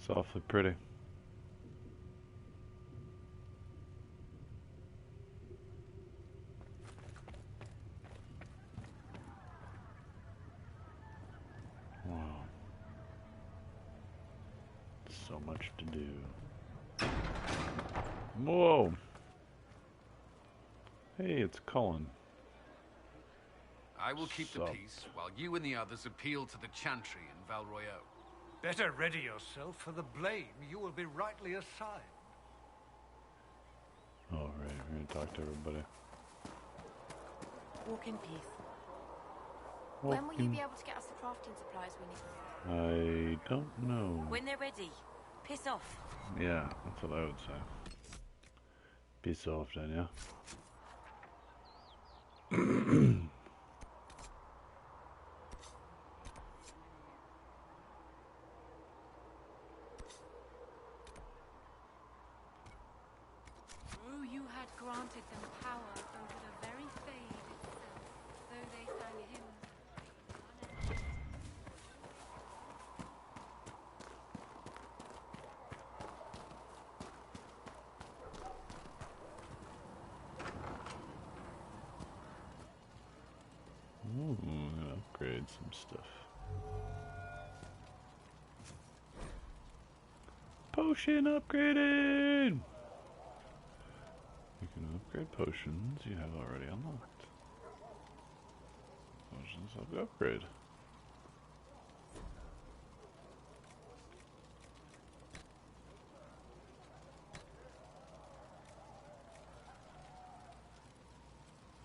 It's awfully pretty. Wow. So much to do. Whoa! Hey, it's Cullen. I will keep the peace while you and the others appeal to the Chantry in Valroyaux. Better ready yourself for the blame you will be rightly assigned. Oh, right. We're going to talk to everybody. Walk in peace. When will you be able to get us the crafting supplies we I need? don't know. When they're ready. Piss off. Yeah, that's what I would say. Piss off then, yeah? You had granted them power over the very fade itself, though they sang hymns. Ooh, I'm gonna upgrade some stuff. Potion upgraded! You can upgrade potions you have already unlocked. Potions of the upgrade.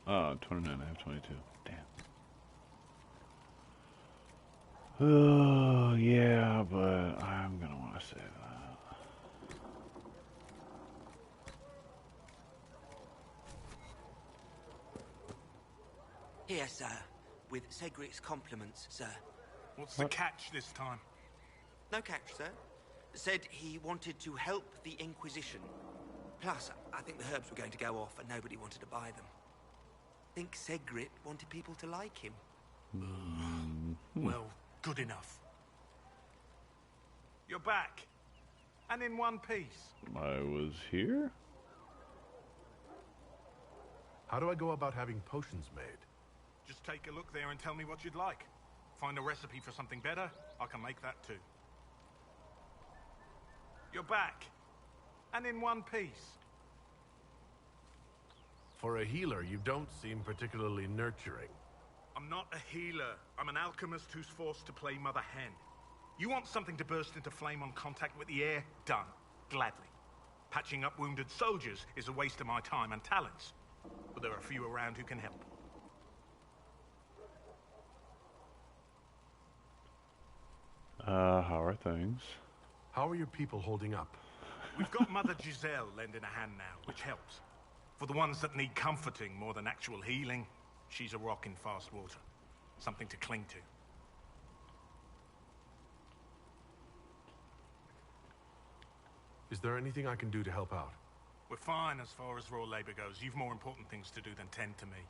Oh, 29, I have 22. Damn. Oh, yeah, but I'm gonna want to save that. Here, sir, with Cedric's compliments, sir. What's the catch this time? No catch, sir. Said he wanted to help the Inquisition. Plus, I think the herbs were going to go off and nobody wanted to buy them. Think Cedric wanted people to like him. Well, good enough. You're back. And in one piece. I was here? How do I go about having potions made? Just take a look there and tell me what you'd like. Find a recipe for something better, I can make that too. You're back. And in one piece. For a healer, you don't seem particularly nurturing. I'm not a healer. I'm an alchemist who's forced to play Mother Hen. You want something to burst into flame on contact with the air? Done. Gladly. Patching up wounded soldiers is a waste of my time and talents. But there are a few around who can help. How are things? How are your people holding up? We've got Mother Giselle lending a hand now, which helps. For the ones that need comforting more than actual healing, she's a rock in fast water. Something to cling to. Is there anything I can do to help out? We're fine as far as raw labor goes. You've more important things to do than tend to me.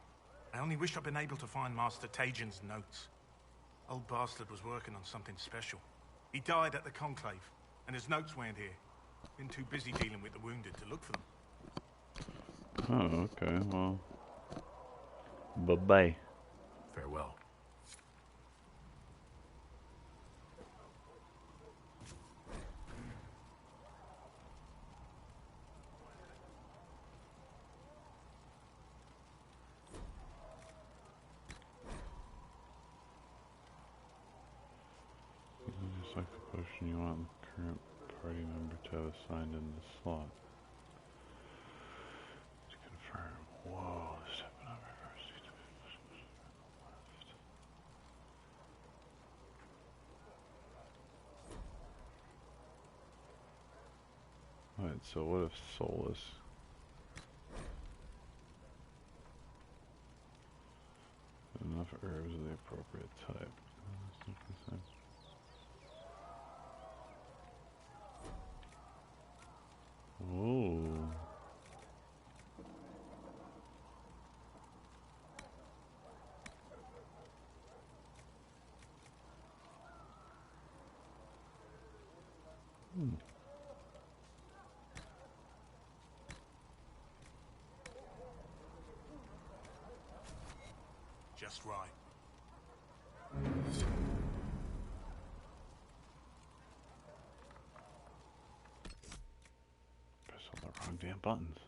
I only wish I'd been able to find Master Tajin's notes. Old bastard was working on something special. He died at the Conclave, and his notes weren't here. Been too busy dealing with the wounded to look for them. Oh, okay, well. Bye-bye. Farewell. Just like the potion you want the current party member to have assigned in the slot. To confirm. Whoa, stepping up reverse. Alright, so what if soulless? Enough herbs of the appropriate type. Oh. Just right. Press all the wrong damn buttons.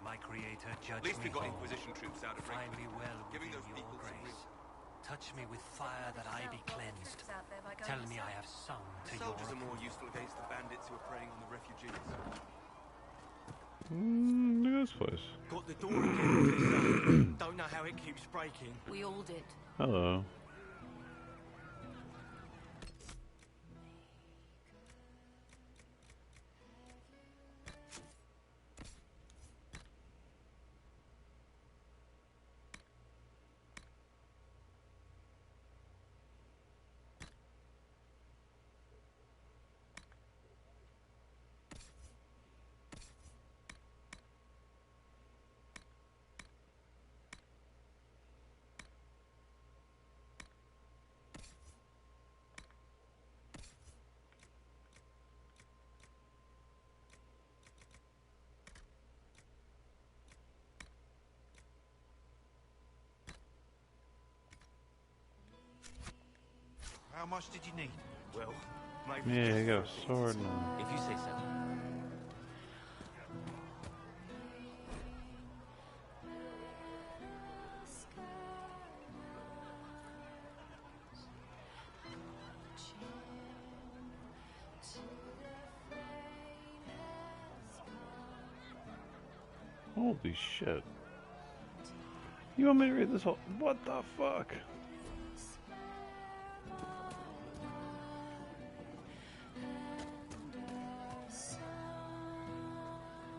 My creator, judge At least me we got whole. Inquisition troops out of Find range. me well Giving within those your people some grace. real... Touch me with fire that I be cleansed. Tell me I have sung to your Soldiers are more approval. useful against the bandits who are preying on the refugees. Look at this place. Got the door again, Melissa. Don't know how it keeps breaking. We all did. Hello. How much did you need? Well, maybe Yeah, just you got for a sword now. If you say so. Holy shit. You want me to read this whole... What the fuck?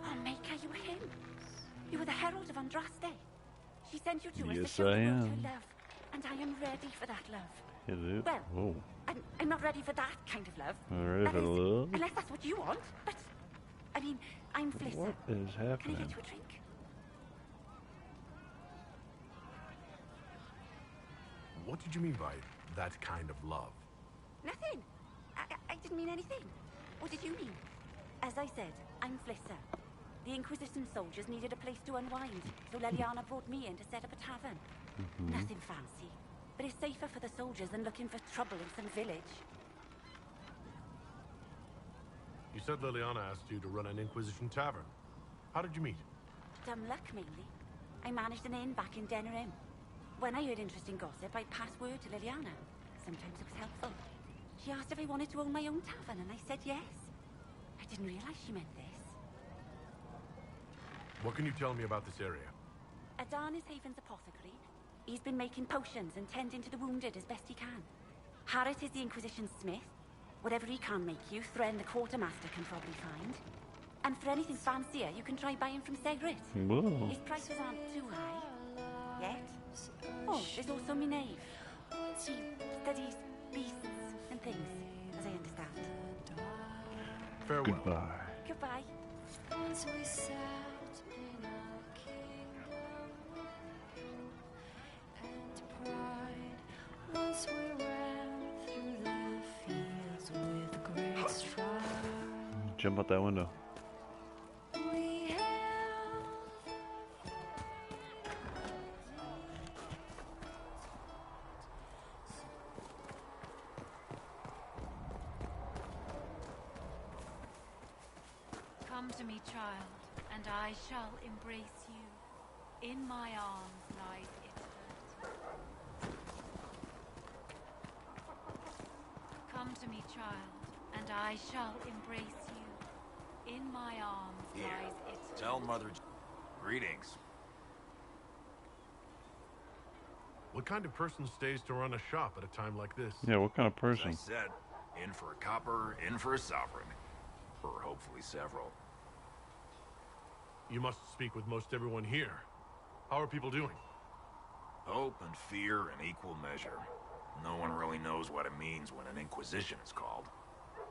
Oh, Maker, you were him. You were the herald of Andraste. She sent you to us Yes, to show the I world am. her love. And I am ready for that love. Hello? Well, Oh. I'm not ready for that kind of love. Ready That for is, love? Unless that's what you want. But, I mean, I'm Flissa. What is Can I happening? get you a drink? What did you mean by that kind of love? Nothing. I didn't mean anything. What did you mean? As I said, I'm Flissa. The Inquisition soldiers needed a place to unwind, so Leliana brought me in to set up a tavern. Nothing fancy, but it's safer for the soldiers than looking for trouble in some village. You said Liliana asked you to run an Inquisition tavern. How did you meet? Dumb luck, mainly. I managed an inn back in Denerim. When I heard interesting gossip, I passed word to Liliana. Sometimes it was helpful. She asked if I wanted to own my own tavern, and I said yes. I didn't realize she meant this. What can you tell me about this area? Adan is Haven's apothecary. He's been making potions and tending to the wounded as best he can. Harrit is the Inquisition smith. Whatever he can't make you, Thren the quartermaster can probably find. And for anything fancier, you can try buying from Segrit. Whoa. His prices aren't too high. Yet. Oh, there's also Minave. She studies beasts and things, as I understand. Farewell. Goodbye. Goodbye. Once we sat in our kingdom and pride. Once we ran through the fields with great stride. Jump out that window. We held Come to me, child, and I shall embrace you. In my arms lies eternity. Come to me, child, and I shall embrace you. In my arms lies eternity. Tell Mother greetings. What kind of person stays to run a shop at a time like this? Yeah, what kind of As I person? said, in for a copper, in for a sovereign. Or hopefully several. You must speak with most everyone here. How are people doing? Hope and fear in equal measure. No one really knows what it means when an Inquisition is called.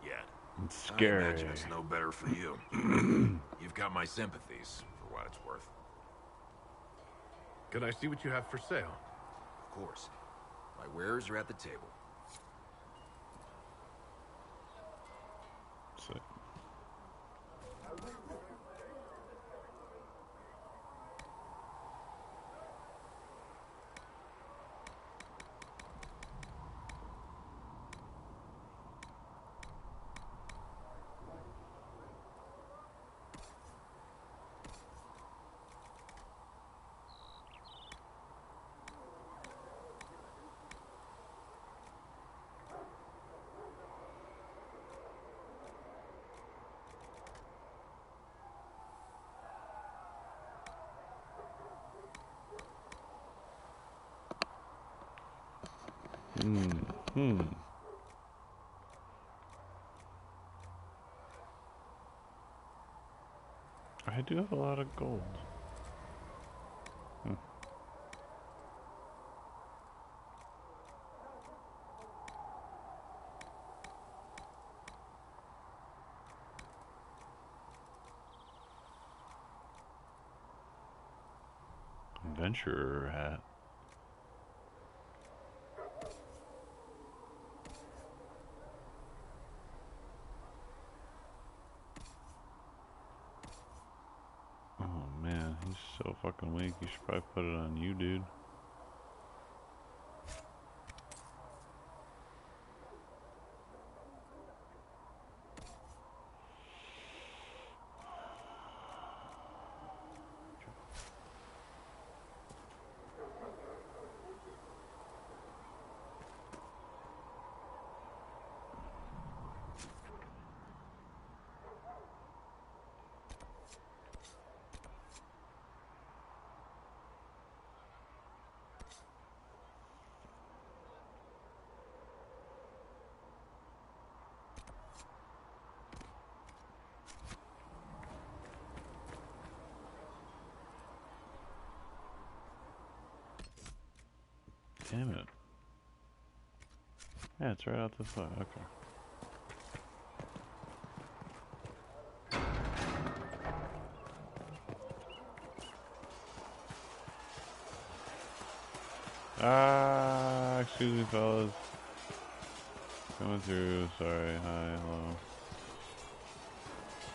Yet. It's I scary. imagine it's no better for you. You've got my sympathies, for what it's worth. Can I see what you have for sale? Of course. My wares are at the table. Sick. I do have a lot of gold. Adventurer hat. Oh man, he's so fucking weak. You should probably put it on you, dude. Damn it. Yeah, it's right out this way. Okay. Excuse me, fellas. Coming through. Sorry. Hi. Hello.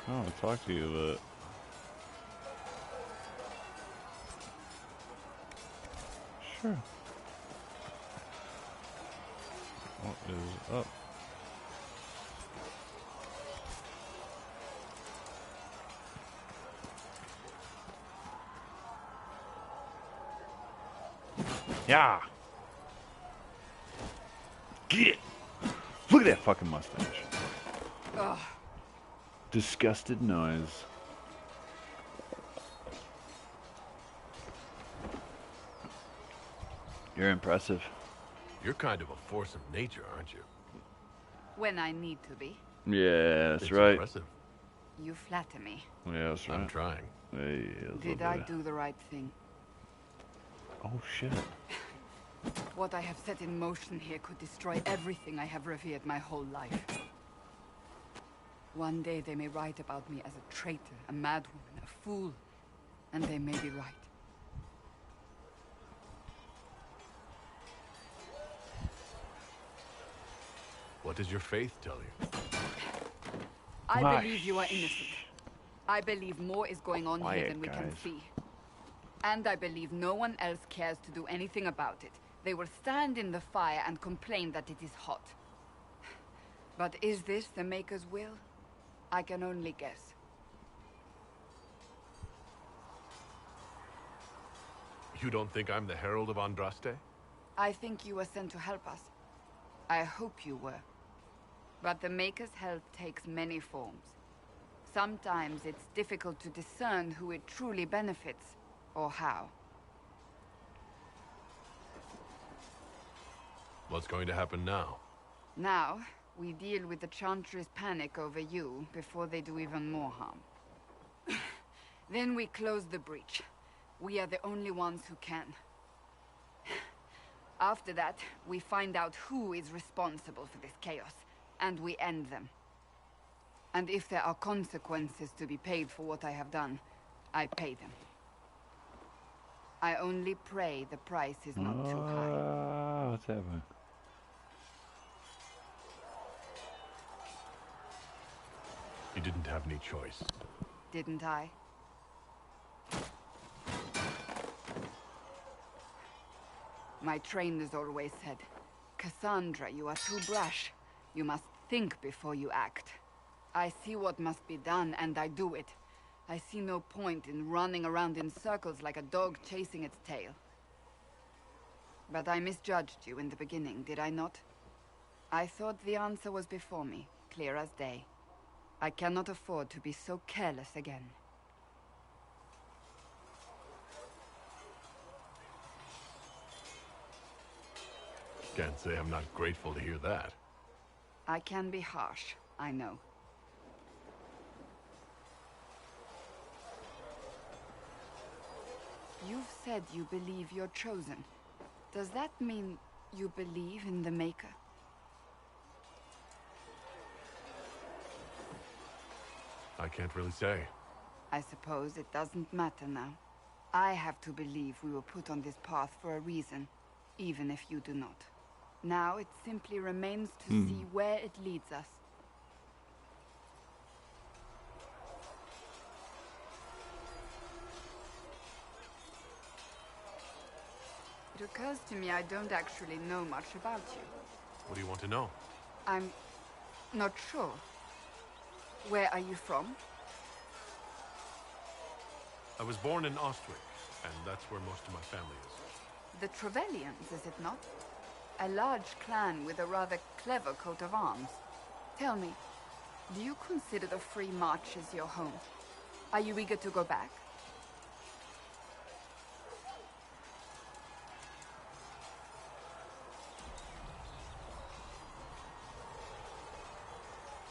I want to talk to you, but... Sure. What is up? Yeah. Get it. Look at that fucking mustache. Ugh. Disgusted noise. You're impressive. You're kind of a force of nature, aren't you? When I need to be. Yeah, that's It's right. Impressive. You flatter me. Yeah, that's right. I'm trying. Hey, that's Did I do the right thing? Oh shit. What I have set in motion here could destroy everything I have revered my whole life. One day they may write about me as a traitor, a madwoman, a fool, and they may be right. What does your faith tell you? I believe you are innocent. I believe more is going on here Quiet, than we can guys. see. And I believe no one else cares to do anything about it. They will stand in the fire and complain that it is hot. But is this the Maker's will? I can only guess. You don't think I'm the Herald of Andraste? I think you were sent to help us. I hope you were. But the Maker's help takes many forms. Sometimes it's difficult to discern who it truly benefits, or how. What's going to happen now? Now, we deal with the Chantry's panic over you before they do even more harm. Then we close the breach. We are the only ones who can. After that, we find out who is responsible for this chaos, and we end them. And if there are consequences to be paid for what I have done, I pay them. I only pray the price is not too high. What's happening? You didn't have any choice. Didn't I? My trainers always said, Cassandra, you are too brash. You must think before you act. I see what must be done, and I do it. I see no point in running around in circles like a dog chasing its tail. But I misjudged you in the beginning, did I not? I thought the answer was before me, clear as day. I cannot afford to be so careless again. Can't say I'm not grateful to hear that. I can be harsh, I know. You've said you believe you're chosen. Does that mean you believe in the Maker? I can't really say. I suppose it doesn't matter now. I have to believe we were put on this path for a reason, even if you do not. Now it simply remains to see where it leads us. It occurs to me I don't actually know much about you. What do you want to know? I'm not sure. Where are you from? I was born in Ostwick, and that's where most of my family is. The Trevelyan's, is it not? A large clan with a rather clever coat of arms. Tell me, do you consider the Free Marches your home? Are you eager to go back?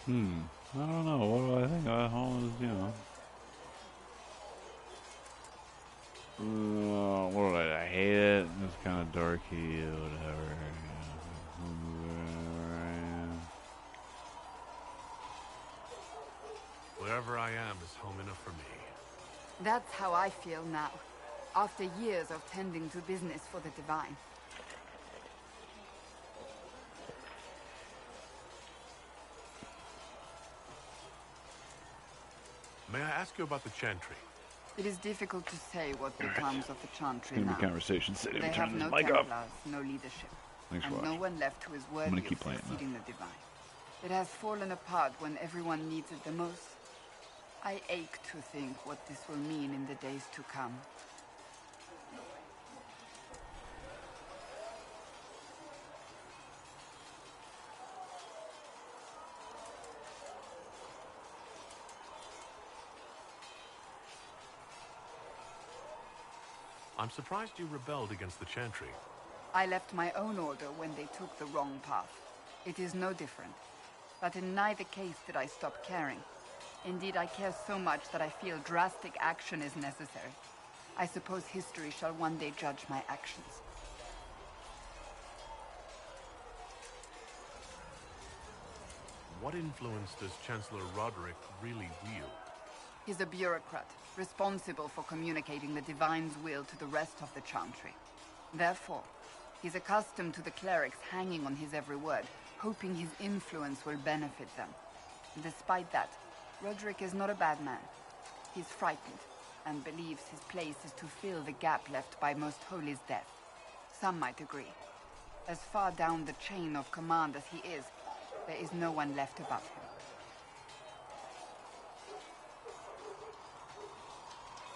I don't know. What do I think about home is, you know. What did I hate it? It's kind of darky, whatever. Wherever I am is home enough for me. That's how I feel now, after years of tending to business for the Divine. May I ask you about the Chantry? It is difficult to say what becomes of the Chantry It's now. gonna be conversation. Sit They and have turn no this mic Templars, off. no leadership, Thanks for and no watching. one left who is I'm worthy gonna of keep playing now. succeeding the Divine. It has fallen apart when everyone needs it the most. I ache to think what this will mean in the days to come. I'm surprised you rebelled against the Chantry. I left my own order when they took the wrong path. It is no different. But in neither case did I stop caring. Indeed, I care so much that I feel drastic action is necessary. I suppose history shall one day judge my actions. What influence does Chancellor Roderick really wield? He's a bureaucrat, responsible for communicating the Divine's will to the rest of the Chantry. Therefore, he's accustomed to the clerics hanging on his every word, hoping his influence will benefit them. Despite that, Roderick is not a bad man. He's frightened, and believes his place is to fill the gap left by Most Holy's death. Some might agree. As far down the chain of command as he is, there is no one left above him.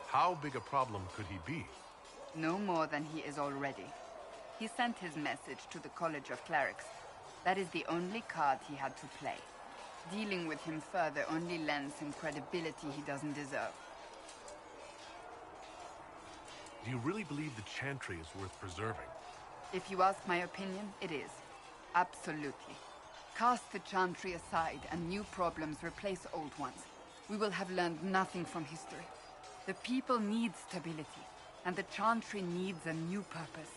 How big a problem could he be? No more than he is already. He sent his message to the College of Clerics. That is the only card he had to play. Dealing with him further only lends him credibility he doesn't deserve. Do you really believe the Chantry is worth preserving? If you ask my opinion, it is. Absolutely. Cast the Chantry aside and new problems replace old ones. We will have learned nothing from history. The people need stability, and the Chantry needs a new purpose.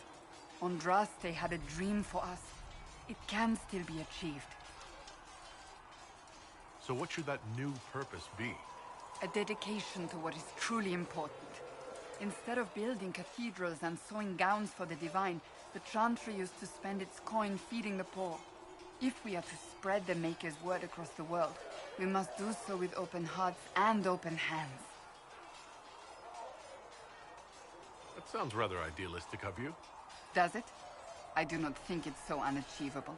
Andraste had a dream for us. It can still be achieved. So what should that new purpose be? A dedication to what is truly important. Instead of building cathedrals and sewing gowns for the divine, the Chantry used to spend its coin feeding the poor. If we are to spread the Maker's word across the world, we must do so with open hearts and open hands. That sounds rather idealistic of you. Does it? I do not think it's so unachievable.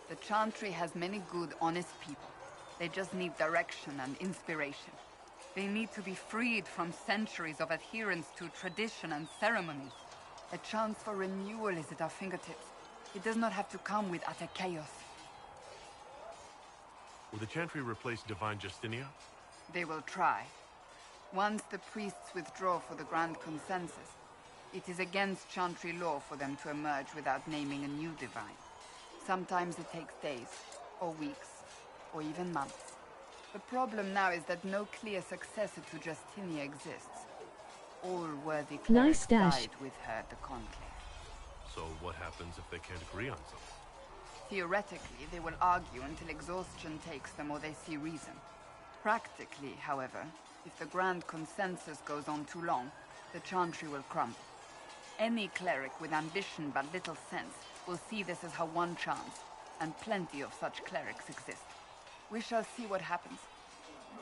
The Chantry has many good, honest people. They just need direction and inspiration. They need to be freed from centuries of adherence to tradition and ceremonies. A chance for renewal is at our fingertips. It does not have to come with utter chaos. Will the Chantry replace Divine Justinia? They will try. Once the priests withdraw for the Grand Consensus, it is against Chantry law for them to emerge without naming a new divine. Sometimes it takes days, or weeks, or even months. The problem now is that no clear successor to Justinia exists. All worthy clerics died with her at the Conclave. So what happens if they can't agree on something? Theoretically, they will argue until exhaustion takes them or they see reason. Practically, however, if the Grand Consensus goes on too long, the Chantry will crumble. Any cleric with ambition but little sense will see this as her one chance, and plenty of such clerics exist. We shall see what happens.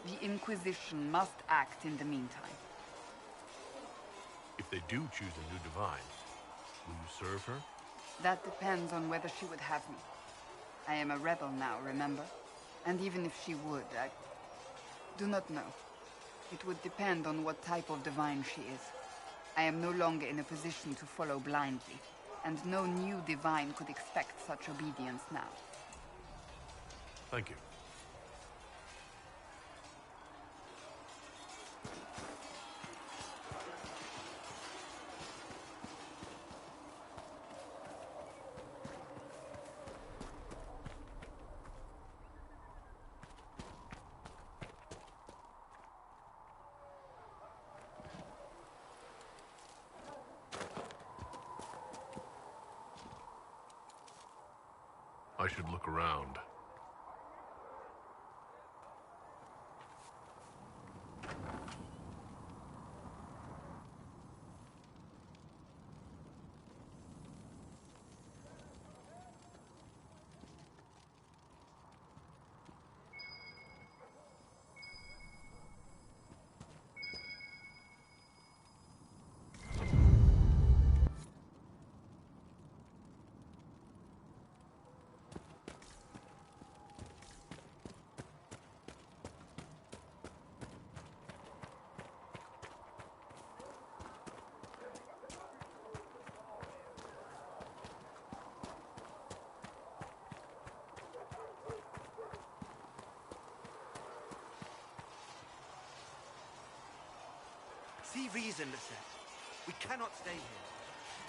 The Inquisition must act in the meantime. If they do choose a new divine, will you serve her? That depends on whether she would have me. I am a rebel now, remember? And even if she would, I do not know. It would depend on what type of divine she is. I am no longer in a position to follow blindly, and no new divine could expect such obedience now. Thank you. I should look around. See reason, Lisette. We cannot stay here.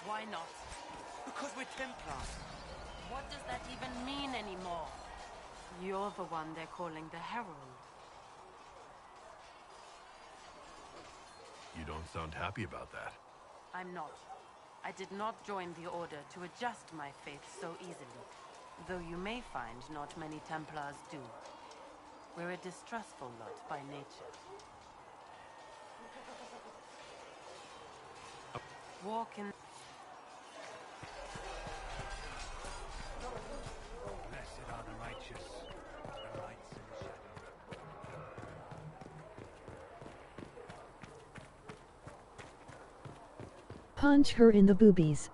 Why not? Because we're Templars. What does that even mean anymore? You're the one they're calling the Herald. You don't sound happy about that. I'm not. I did not join the Order to adjust my faith so easily, though you may find not many Templars do. We're a distrustful lot by nature. Walk in... Blessed are the righteous, the lights in the shadow. Punch her in the boobies.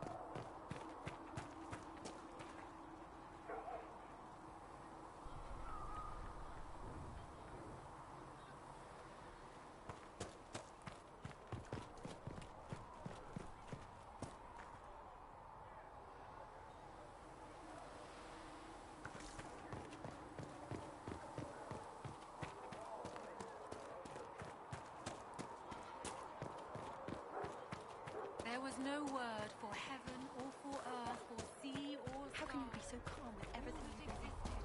There was no word for heaven or for earth or sea or sky. How can you be so calm with everything you've been through?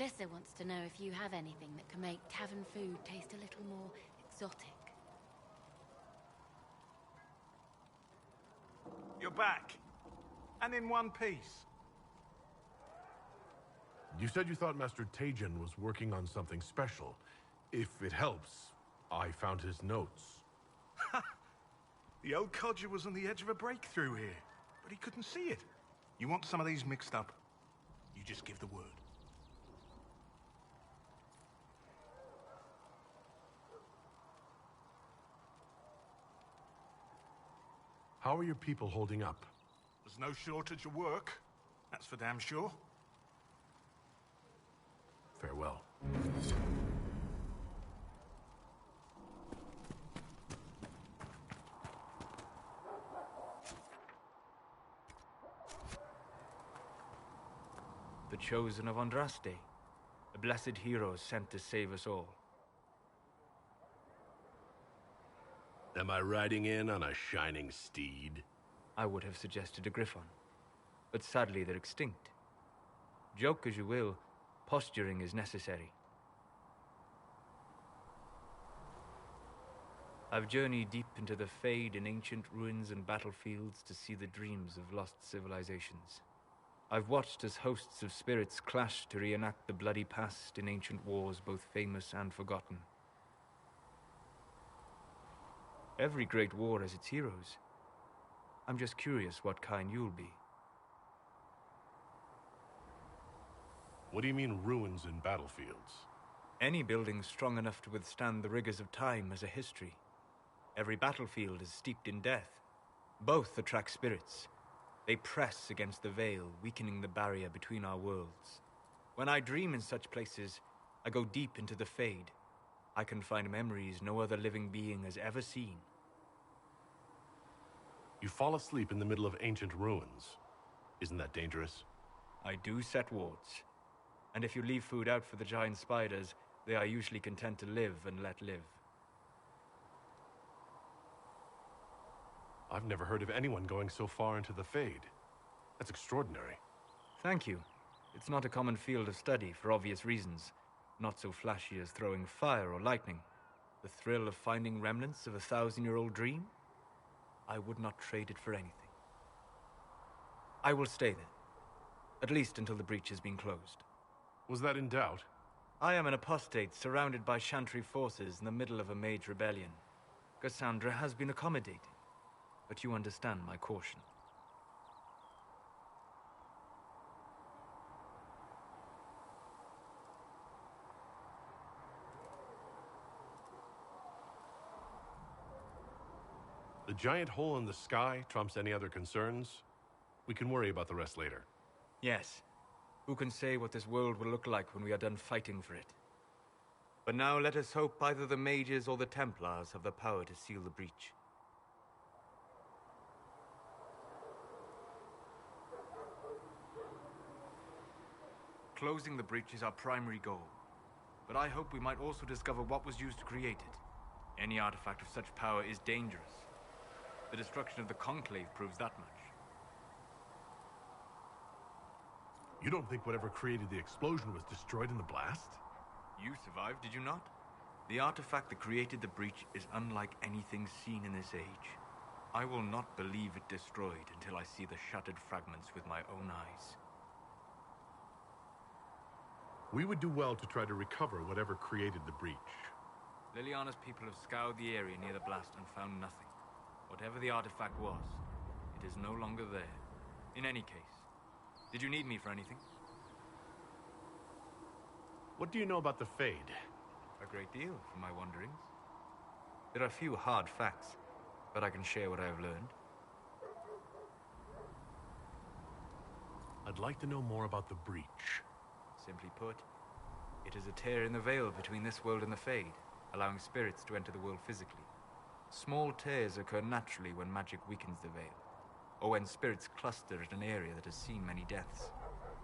Flissa wants to know if you have anything that can make tavern food taste a little more exotic. You're back. And in one piece. You said you thought Master Tajin was working on something special. If it helps, I found his notes. The old codger was on the edge of a breakthrough here, but he couldn't see it. You want some of these mixed up? You just give the word. How are your people holding up? There's no shortage of work. That's for damn sure. Farewell. The chosen of Andraste, a blessed hero sent to save us all. Am I riding in on a shining steed? I would have suggested a griffon, but sadly they're extinct. Joke as you will, posturing is necessary. I've journeyed deep into the Fade in ancient ruins and battlefields to see the dreams of lost civilizations. I've watched as hosts of spirits clash to reenact the bloody past in ancient wars both famous and forgotten. Every great war has its heroes. I'm just curious what kind you'll be. What do you mean ruins and battlefields? Any building strong enough to withstand the rigors of time has a history. Every battlefield is steeped in death. Both attract spirits. They press against the veil, weakening the barrier between our worlds. When I dream in such places, I go deep into the Fade. I can find memories no other living being has ever seen. You fall asleep in the middle of ancient ruins. Isn't that dangerous? I do set wards. And if you leave food out for the giant spiders, they are usually content to live and let live. I've never heard of anyone going so far into the Fade. That's extraordinary. Thank you. It's not a common field of study for obvious reasons. Not so flashy as throwing fire or lightning. The thrill of finding remnants of a 1,000-year-old dream? I would not trade it for anything. I will stay there. At least until the breach has been closed. Was that in doubt? I am an apostate surrounded by Chantry forces in the middle of a mage rebellion. Cassandra has been accommodating. But you understand my caution. The giant hole in the sky trumps any other concerns. We can worry about the rest later. Yes. Who can say what this world will look like when we are done fighting for it? But now let us hope either the mages or the Templars have the power to seal the breach. Closing the breach is our primary goal. But I hope we might also discover what was used to create it. Any artifact of such power is dangerous. The destruction of the Conclave proves that much. You don't think whatever created the explosion was destroyed in the blast? You survived, did you not? The artifact that created the breach is unlike anything seen in this age. I will not believe it destroyed until I see the shattered fragments with my own eyes. We would do well to try to recover whatever created the breach. Liliana's people have scoured the area near the blast and found nothing. Whatever the artifact was, it is no longer there. In any case, did you need me for anything? What do you know about the Fade? A great deal, from my wanderings. There are few hard facts, but I can share what I have learned. I'd like to know more about the breach. Simply put, it is a tear in the veil between this world and the Fade, allowing spirits to enter the world physically. Small tears occur naturally when magic weakens the veil, or when spirits cluster at an area that has seen many deaths.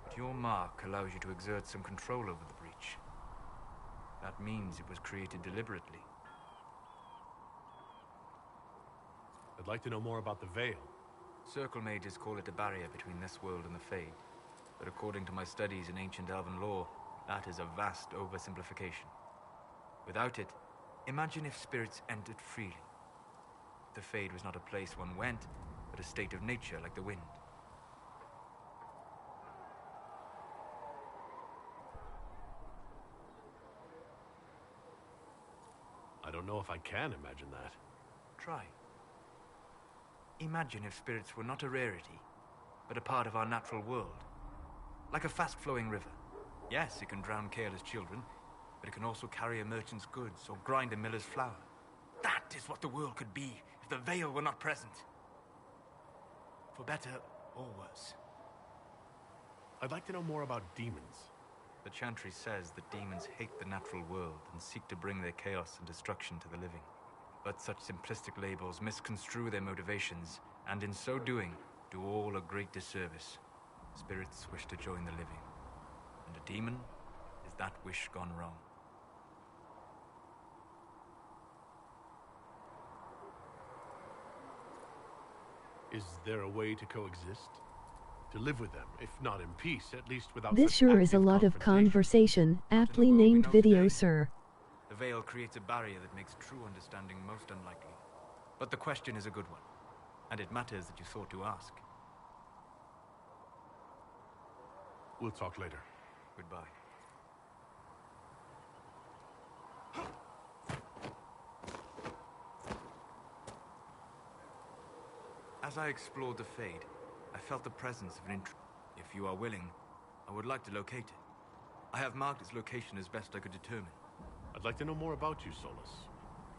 But your mark allows you to exert some control over the breach. That means it was created deliberately. I'd like to know more about the veil. Circle mages call it a barrier between this world and the Fade. But according to my studies in ancient elven lore, That is a vast oversimplification. Without it, imagine if spirits entered freely. The Fade was not a place one went, but a state of nature like the wind. I don't know if I can imagine that. Try. Imagine if spirits were not a rarity, but a part of our natural world. Like a fast-flowing river. Yes, it can drown careless children, but it can also carry a merchant's goods or grind a miller's flour. That is what the world could be if the Veil were not present. For better or worse. I'd like to know more about demons. The Chantry says that demons hate the natural world and seek to bring their chaos and destruction to the living. But such simplistic labels misconstrue their motivations, and in so doing, do all a great disservice. Spirits wish to join the living, and a demon is that wish gone wrong. Is there a way to coexist? To live with them, if not in peace, at least without This such sure is a active lot of confrontation. conversation, aptly named video, sir. The Veil creates a barrier that makes true understanding most unlikely. But the question is a good one, and it matters that you thought to ask. We'll talk later. Goodbye. As I explored the Fade, I felt the presence of an If you are willing, I would like to locate it. I have marked its location as best I could determine. I'd like to know more about you, Solus.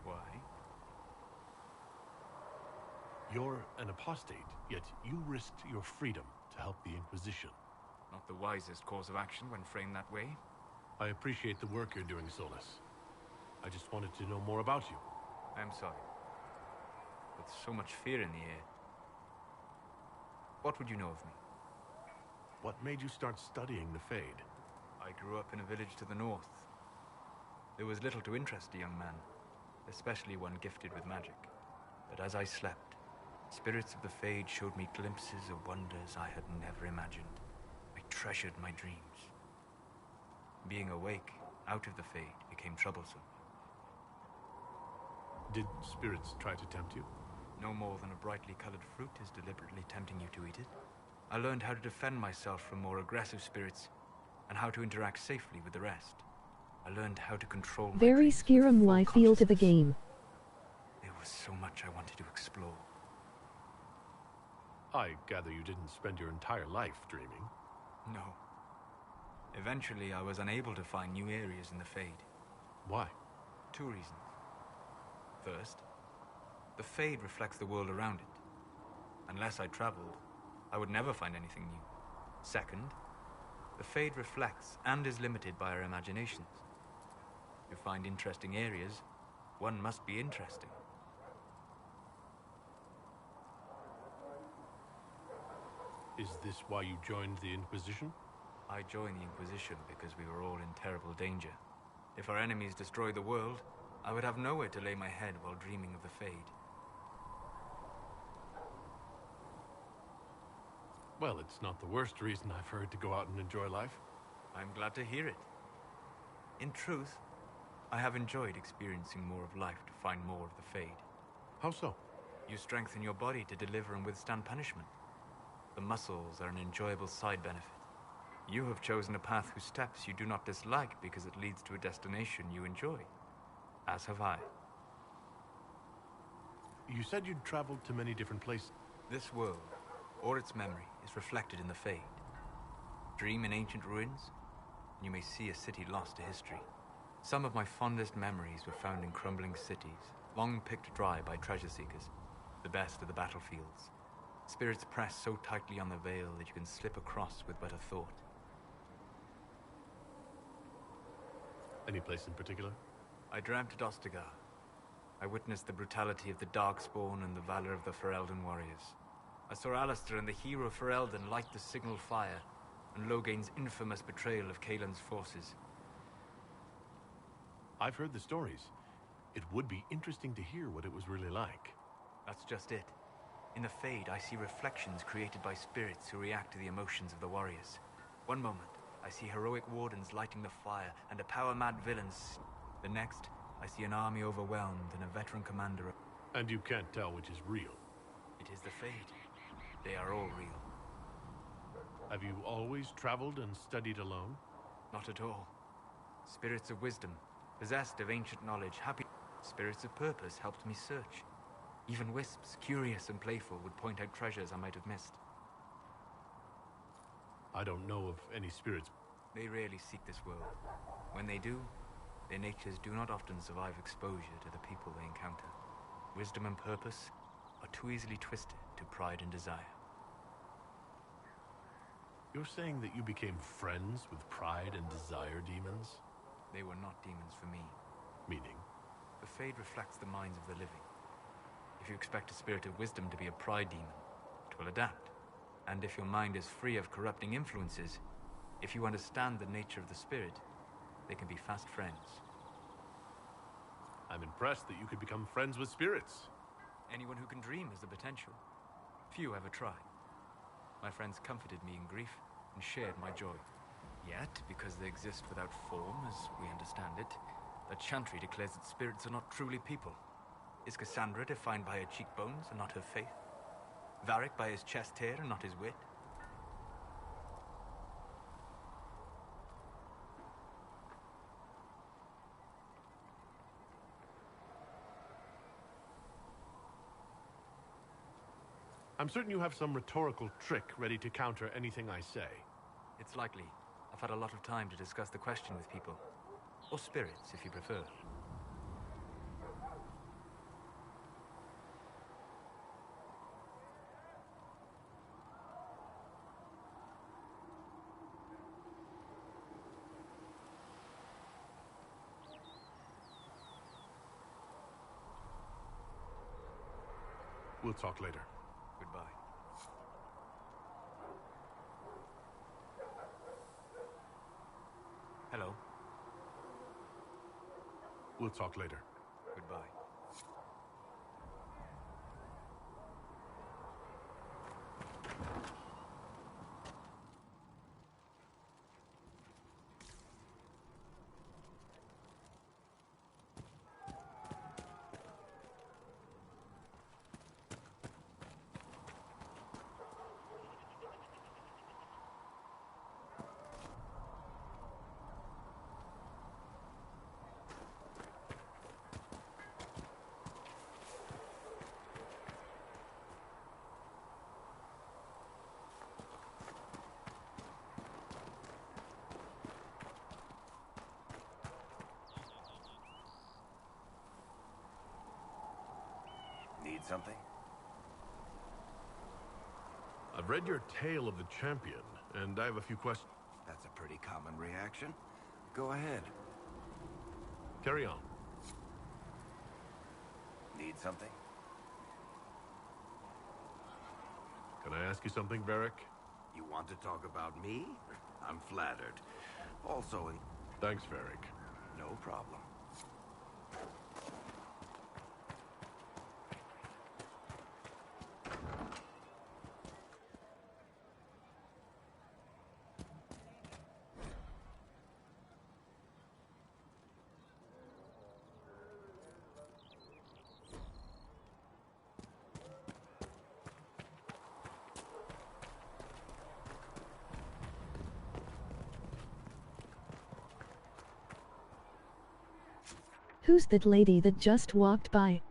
Why? You're an apostate, yet you risked your freedom to help the Inquisition. Not the wisest course of action when framed that way. I appreciate the work you're doing, Solus. I just wanted to know more about you. I'm sorry. With so much fear in the air. What would you know of me? What made you start studying the Fade? I grew up in a village to the north. There was little to interest a young man, especially one gifted with magic. But as I slept, spirits of the Fade showed me glimpses of wonders I had never imagined. I treasured my dreams. Being awake, out of the Fade, became troublesome. Did spirits try to tempt you? No more than a brightly colored fruit is deliberately tempting you to eat it. I learned how to defend myself from more aggressive spirits, and how to interact safely with the rest. I learned how to control my Very dreams with Skyrim full Y feel to the consciousness. game. There was so much I wanted to explore. I gather you didn't spend your entire life dreaming. No. Eventually, I was unable to find new areas in the Fade. Why? 2 reasons. First, the Fade reflects the world around it. Unless I traveled, I would never find anything new. Second, the Fade reflects and is limited by our imaginations. To find interesting areas, one must be interesting. Is this why you joined the Inquisition? I joined the Inquisition because we were all in terrible danger. If our enemies destroyed the world, I would have nowhere to lay my head while dreaming of the Fade. Well, it's not the worst reason I've heard to go out and enjoy life. I'm glad to hear it. In truth, I have enjoyed experiencing more of life to find more of the Fade. How so? You strengthen your body to deliver and withstand punishment. The muscles are an enjoyable side benefit. You have chosen a path whose steps you do not dislike because it leads to a destination you enjoy. As have I. You said you'd traveled to many different places. This world, or its memory, is reflected in the Fade. Dream in ancient ruins, and you may see a city lost to history. Some of my fondest memories were found in crumbling cities, long picked dry by treasure seekers, the best of the battlefields. Spirits press so tightly on the veil that you can slip across with but a thought. Any place in particular? I dreamt at Ostagar. I witnessed the brutality of the Darkspawn and the valor of the Ferelden warriors. I saw Alistair and the hero Ferelden light the signal fire, and Logain's infamous betrayal of Kaelin's forces. I've heard the stories. It would be interesting to hear what it was really like. That's just it. In the Fade, I see reflections created by spirits who react to the emotions of the warriors. One moment, I see heroic wardens lighting the fire, and a power-mad villains. The next, I see an army overwhelmed and a veteran commander. And you can't tell which is real. It is the Fade. They are all real. Have you always traveled and studied alone? Not at all. Spirits of wisdom, possessed of ancient knowledge, happy. Spirits of purpose helped me search. Even wisps, curious and playful, would point out treasures I might have missed. I don't know of any spirits. They rarely seek this world. When they do, their natures do not often survive exposure to the people they encounter. Wisdom and purpose are too easily twisted to pride and desire. You're saying that you became friends with pride and desire demons? They were not demons for me. Meaning? The Fade reflects the minds of the living. If you expect a spirit of wisdom to be a pride demon, it will adapt. And if your mind is free of corrupting influences, if you understand the nature of the spirit, they can be fast friends. I'm impressed that you could become friends with spirits. Anyone who can dream has the potential. Few ever try. My friends comforted me in grief and shared my joy. Yet, because they exist without form, as we understand it, the Chantry declares that spirits are not truly people. Is Cassandra defined by her cheekbones and not her faith? Varric by his chest hair and not his wit? I'm certain you have some rhetorical trick ready to counter anything I say. It's likely. I've had a lot of time to discuss the question with people. Or spirits, if you prefer. We'll talk later. Goodbye. Hello. We'll talk later. Goodbye. Need something? I've read your Tale of the Champion, and I have a few questions. That's a pretty common reaction. Go ahead. Carry on. Need something? Can I ask you something, Varric? You want to talk about me? I'm flattered. Also, Thanks, Varric. no problem. Who's that lady that just walked by?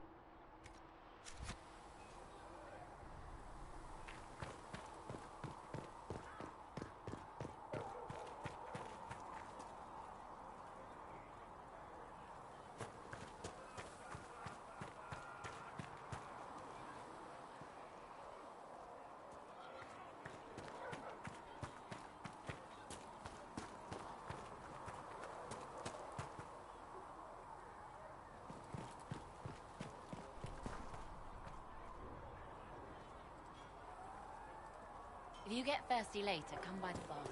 If you get thirsty later, come by the bar.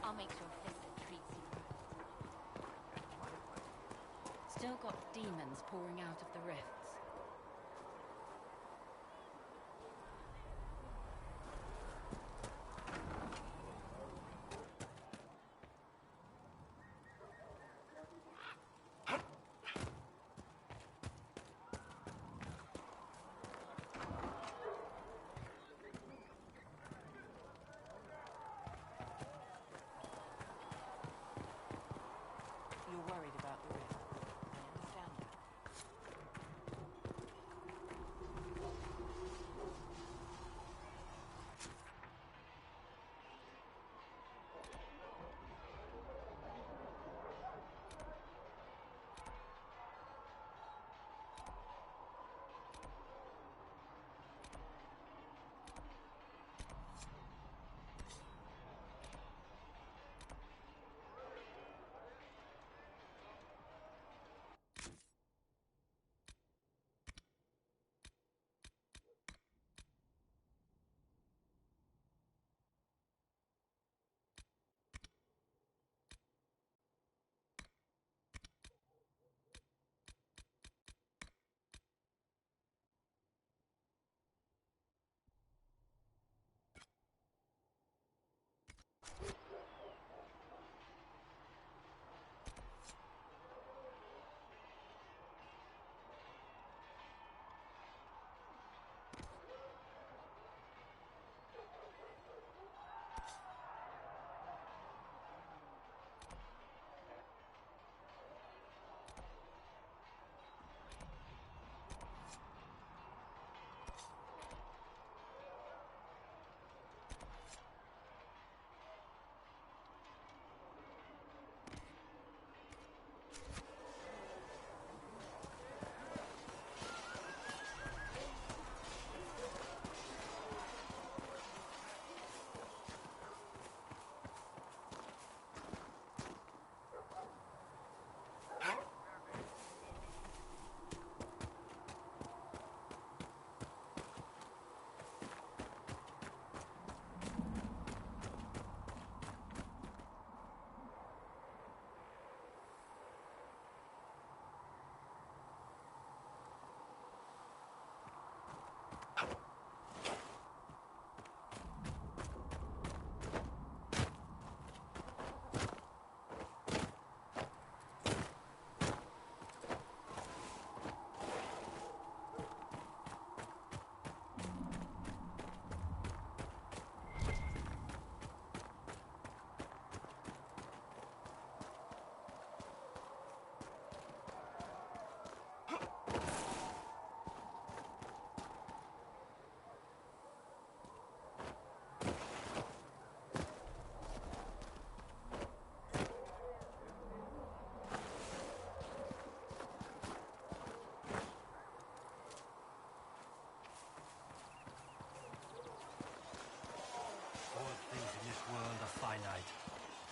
I'll make sure Flissa treats you right. Still got demons pouring out of the rifts.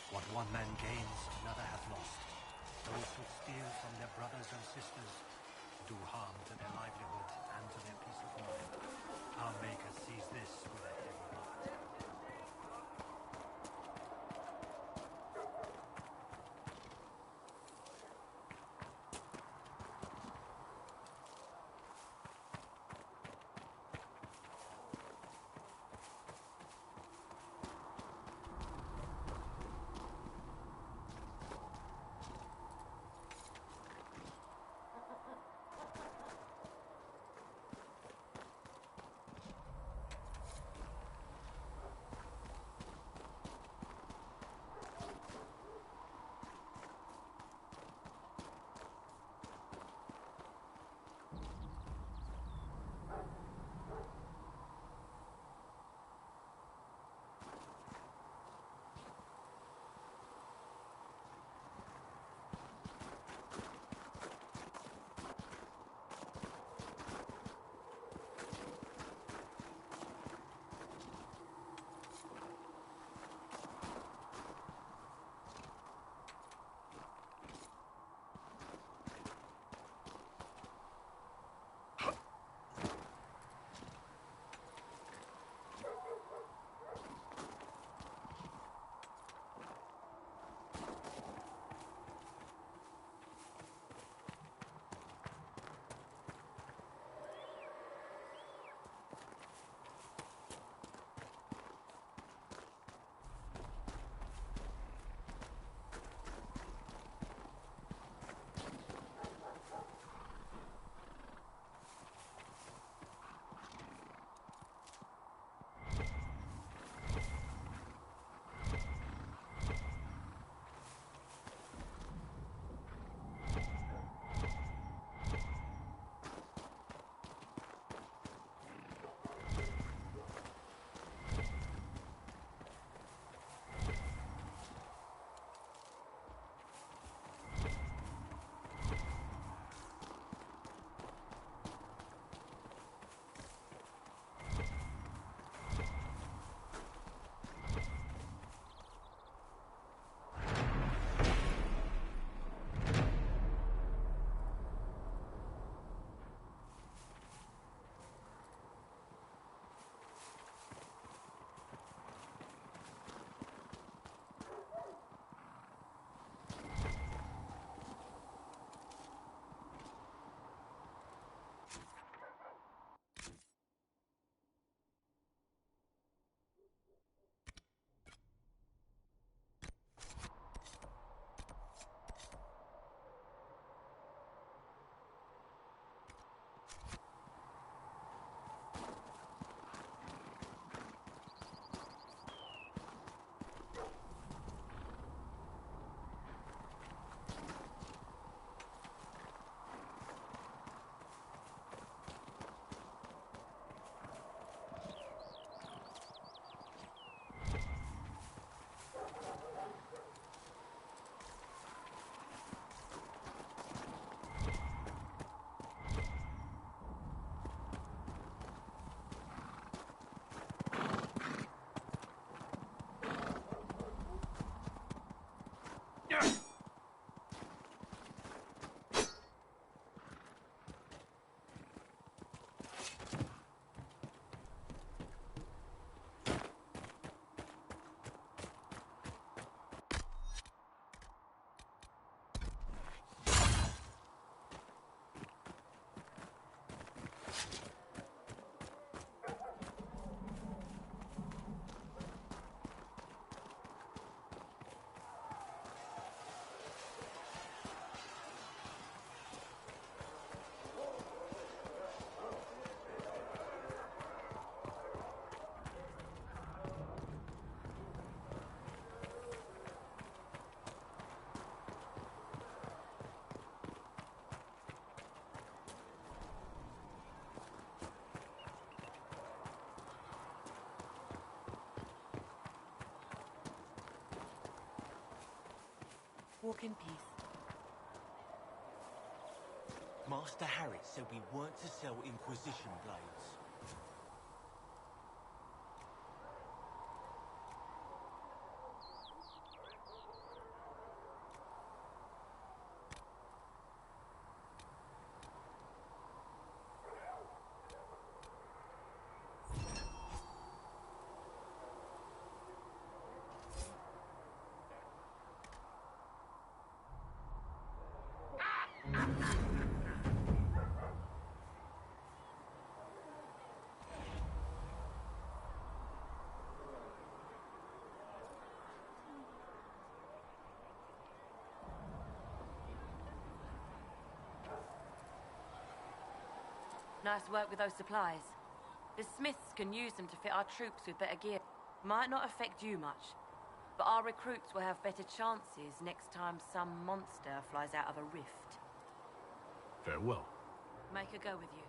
What one man gains, another has lost. Those who steal from their brothers and sisters do harm to their livelihood and to their peace of mind. Our Maker sees this with a heavy heart. Walk in peace. Master Harris said we weren't to sell Inquisition blades. Nice work with those supplies. The Smiths can use them to fit our troops with better gear. Might not affect you much, but our recruits will have better chances next time some monster flies out of a rift. Farewell. Make her go with you.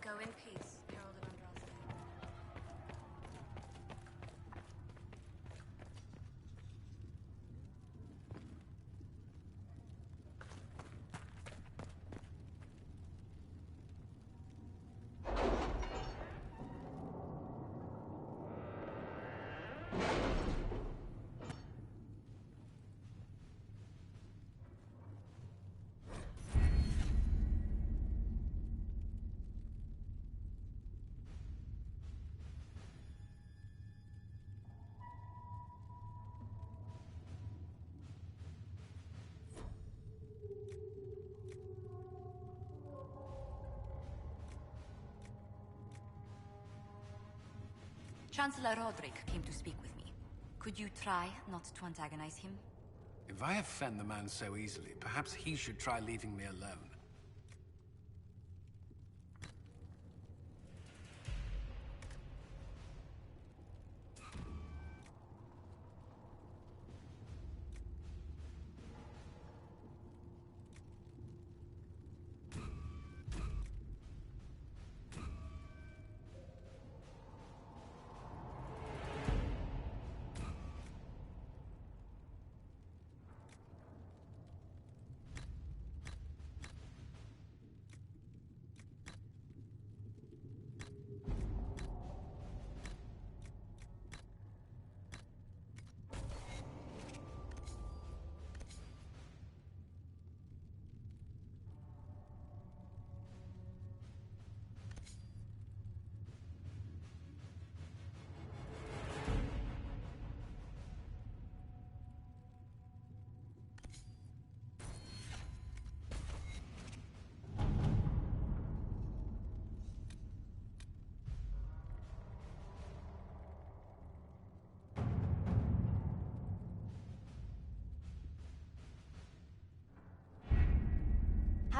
Go in peace, Herald of Andraste. Chancellor Roderick came to speak with me. Could you try not to antagonize him? If I offend the man so easily, perhaps he should try leaving me alone.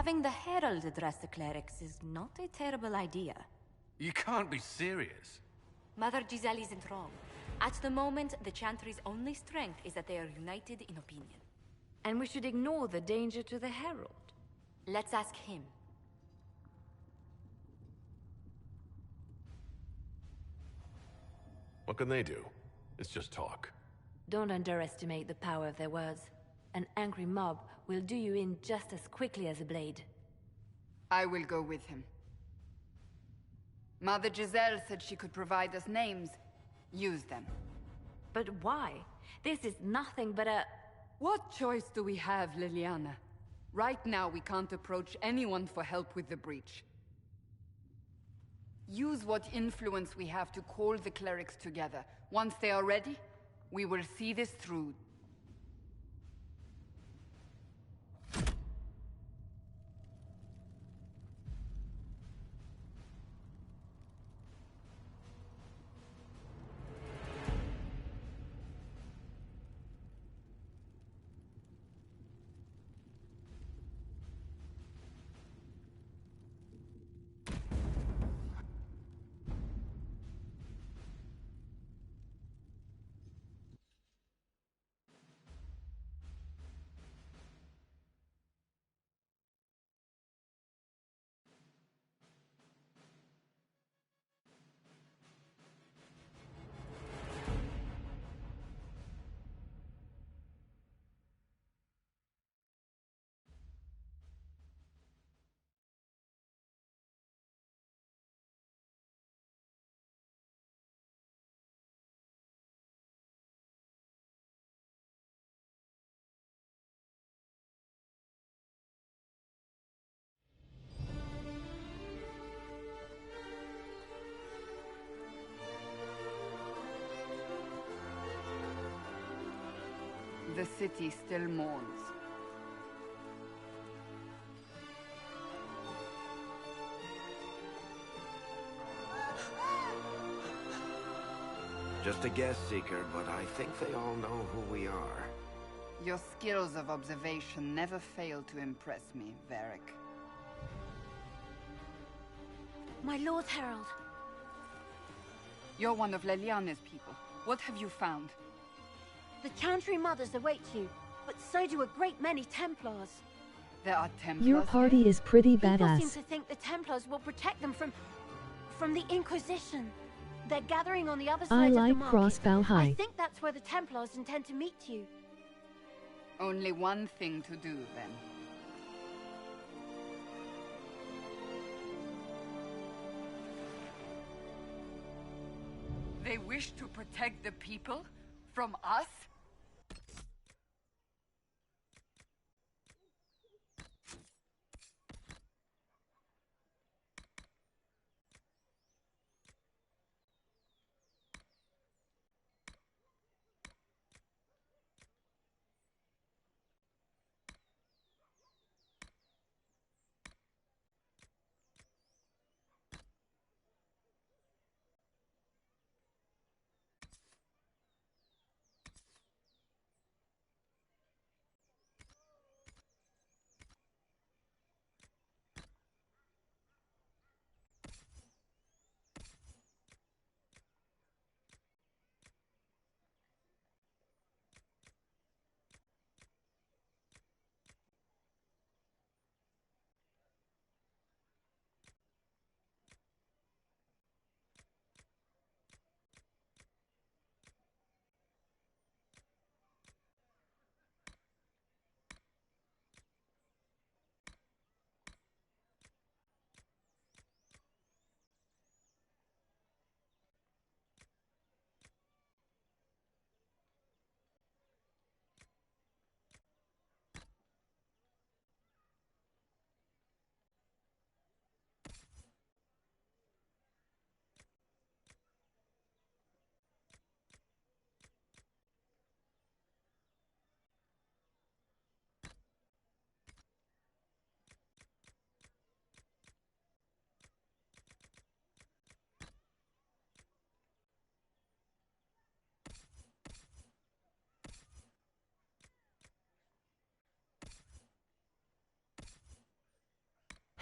Having the Herald address the clerics is not a terrible idea. You can't be serious. Mother Giselle isn't wrong. At the moment, the Chantry's only strength is that they are united in opinion. And we should ignore the danger to the Herald. Let's ask him. What can they do? It's just talk. Don't underestimate the power of their words. An angry mob will do you in just as quickly as a blade. I will go with him. Mother Giselle said she could provide us names. Use them. But why? This is nothing but a... What choice do we have, Liliana? Right now, we can't approach anyone for help with the breach. Use what influence we have to call the clerics together. Once they are ready, we will see this through. The city still mourns. Just a guess, Seeker, but I think they all know who we are. Your skills of observation never fail to impress me, Varric. My Lord Herald. You're one of Leliana's people. What have you found? The Chantry Mothers await you, but so do a great many Templars. There are Templars Your party is pretty People seem badass. to think the Templars will protect them from the Inquisition. They're gathering on the other I side of the like market. crossbow I high. think that's where the Templars intend to meet you. Only one thing to do, then. They wish to protect the people? From us?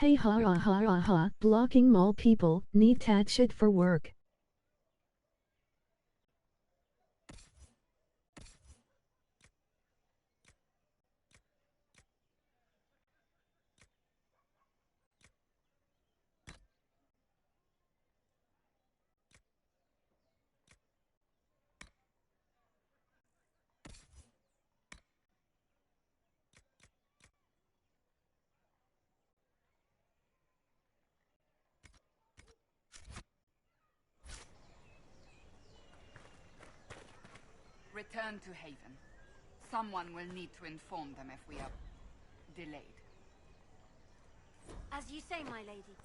Hey ha ha ha ha ha, blocking mall people, need that shit for work. Return to Haven. Someone will need to inform them if we are delayed. As you say, my lady.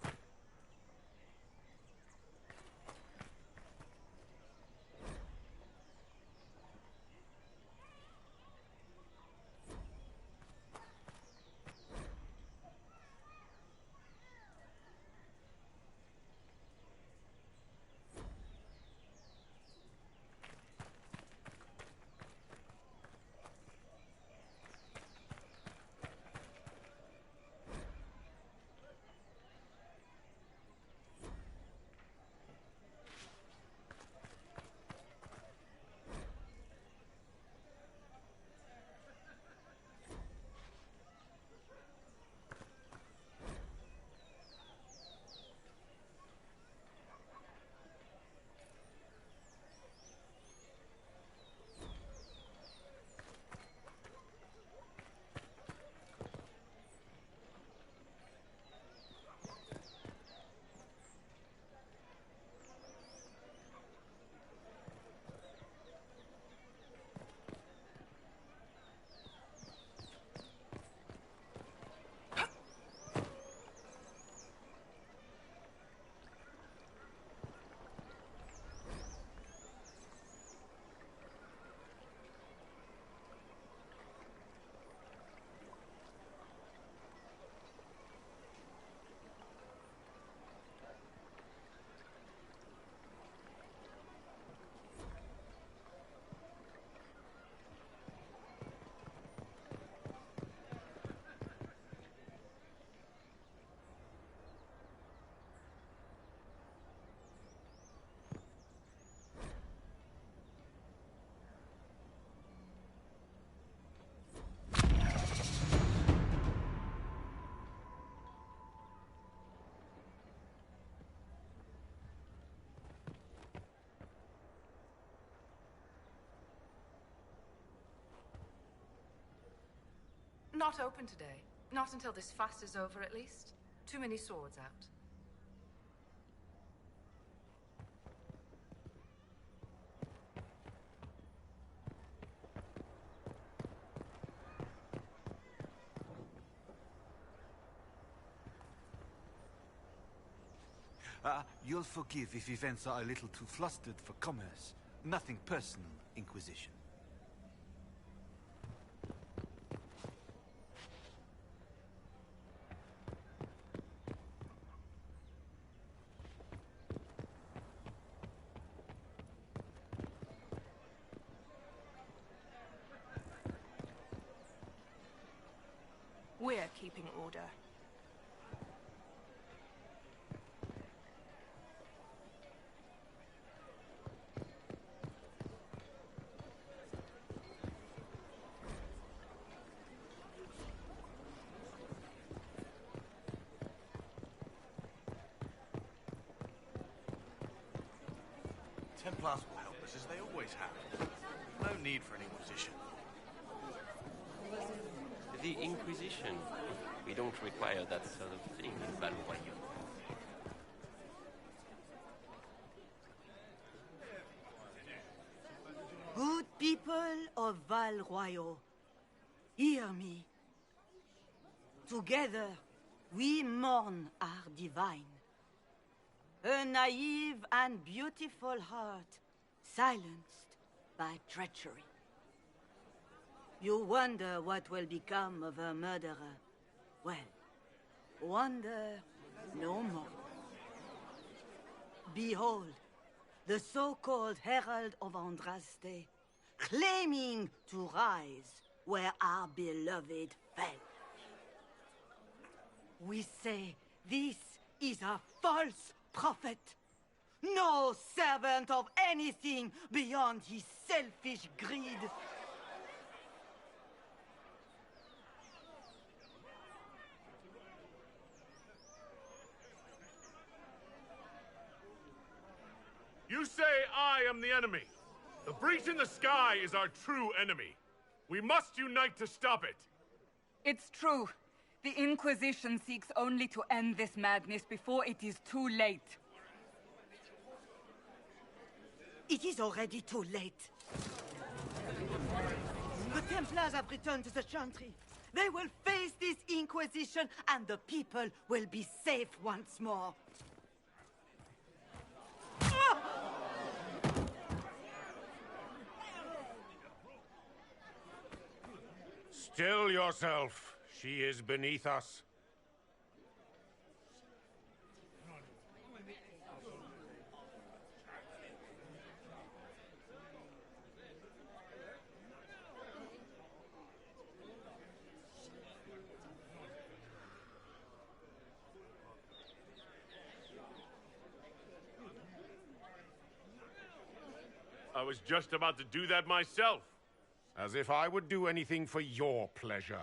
not open today. Not until this fast is over, at least. Too many swords out. You'll forgive if events are a little too flustered for commerce. Nothing personal, Inquisition. We're keeping order. Templars will help us, as they always have. No need for an Inquisition. The Inquisition. We don't require that sort of thing in Valois. Good people of Val Royal, hear me. Together, we mourn our divine. A naive and beautiful heart, silenced by treachery. You wonder what will become of a murderer. Well, wonder no more. Behold, the so-called Herald of Andraste, claiming to rise where our beloved fell. We say this is a false prophet. No servant of anything beyond his selfish greed. You say I am the enemy. The breach in the sky is our true enemy. We must unite to stop it. It's true. The Inquisition seeks only to end this madness before it is too late. It is already too late. The Templars have returned to the Chantry. They will face this Inquisition, and the people will be safe once more. Still yourself. She is beneath us. I was just about to do that myself. As if I would do anything for your pleasure.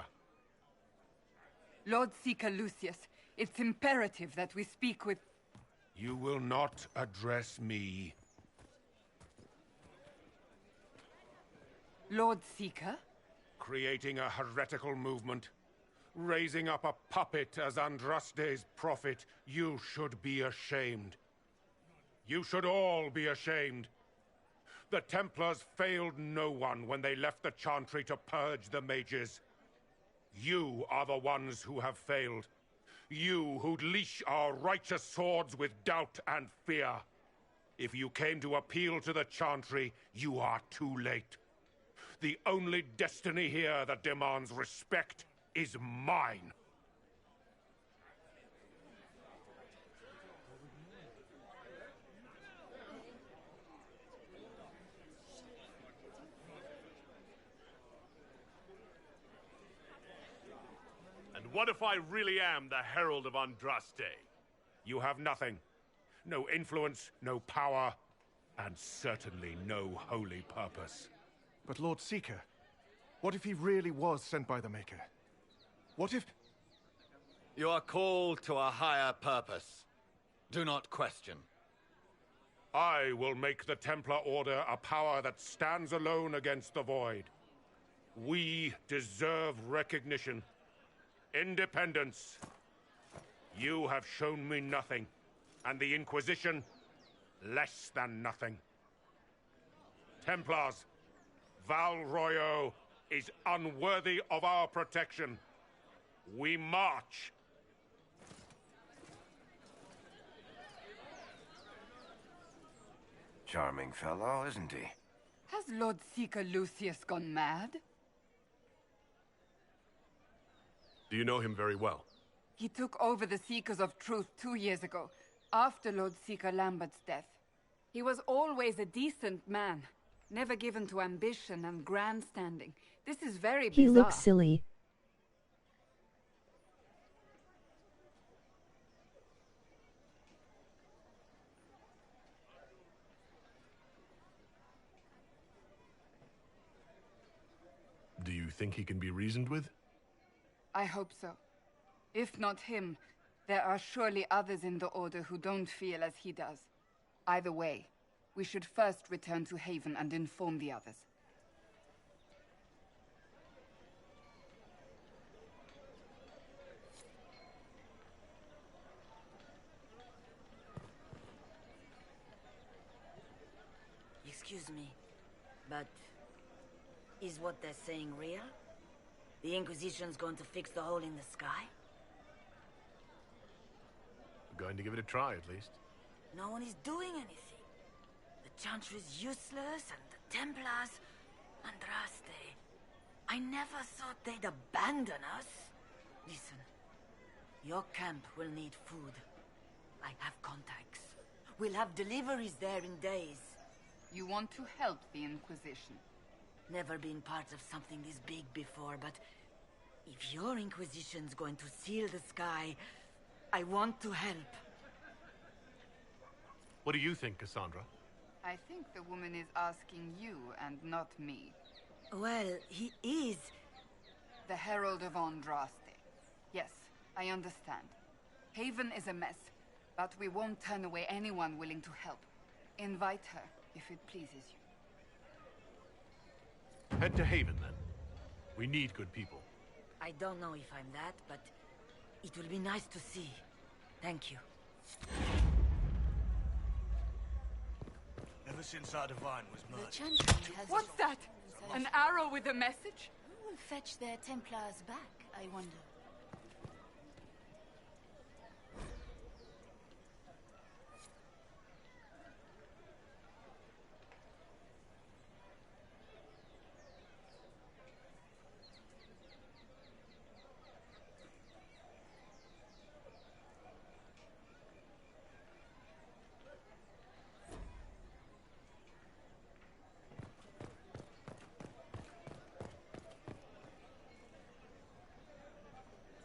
Lord Seeker Lucius, it's imperative that we speak with... You will not address me. Lord Seeker? Creating a heretical movement. Raising up a puppet as Andraste's prophet. You should be ashamed. You should all be ashamed. The Templars failed no one when they left the Chantry to purge the mages. You are the ones who have failed. You who'd leash our righteous swords with doubt and fear. If you came to appeal to the Chantry, you are too late. The only destiny here that demands respect is mine. What if I really am the Herald of Andraste? You have nothing. No influence, no power, and certainly no holy purpose. But Lord Seeker, what if he really was sent by the Maker? What if... You are called to a higher purpose. Do not question. I will make the Templar Order a power that stands alone against the Void. We deserve recognition. Independence. You have shown me nothing, and the Inquisition less than nothing. Templars, Val Royeaux is unworthy of our protection. We march. Charming fellow, isn't he? Has Lord Seeker Lucius gone mad? Do you know him very well? He took over the Seekers of Truth 2 years ago, after Lord Seeker Lambert's death. He was always a decent man, never given to ambition and grandstanding. This is very bizarre. He looks silly. Do you think he can be reasoned with? I hope so. If not him, there are surely others in the Order who don't feel as he does. Either way, we should first return to Haven and inform the others. Excuse me, but is what they're saying real? The Inquisition's going to fix the hole in the sky? We're going to give it a try, at least. No one is doing anything. The Chantry's useless, and the Templars... Andraste. I never thought they'd abandon us. Listen, your camp will need food. I have contacts. We'll have deliveries there in days. You want to help the Inquisition? Never been part of something this big before, but if your Inquisition's going to seal the sky, I want to help. What do you think, Cassandra? I think the woman is asking you and not me. Well, he is. The Herald of Andraste. Yes, I understand. Haven is a mess, but we won't turn away anyone willing to help. Invite her, if it pleases you. Head to Haven, then. We need good people. I don't know if I'm that, but it will be nice to see. Thank you. Ever since our divine was murdered... Chantry has... What's that? An arrow with a message? Who will fetch their Templars back, I wonder?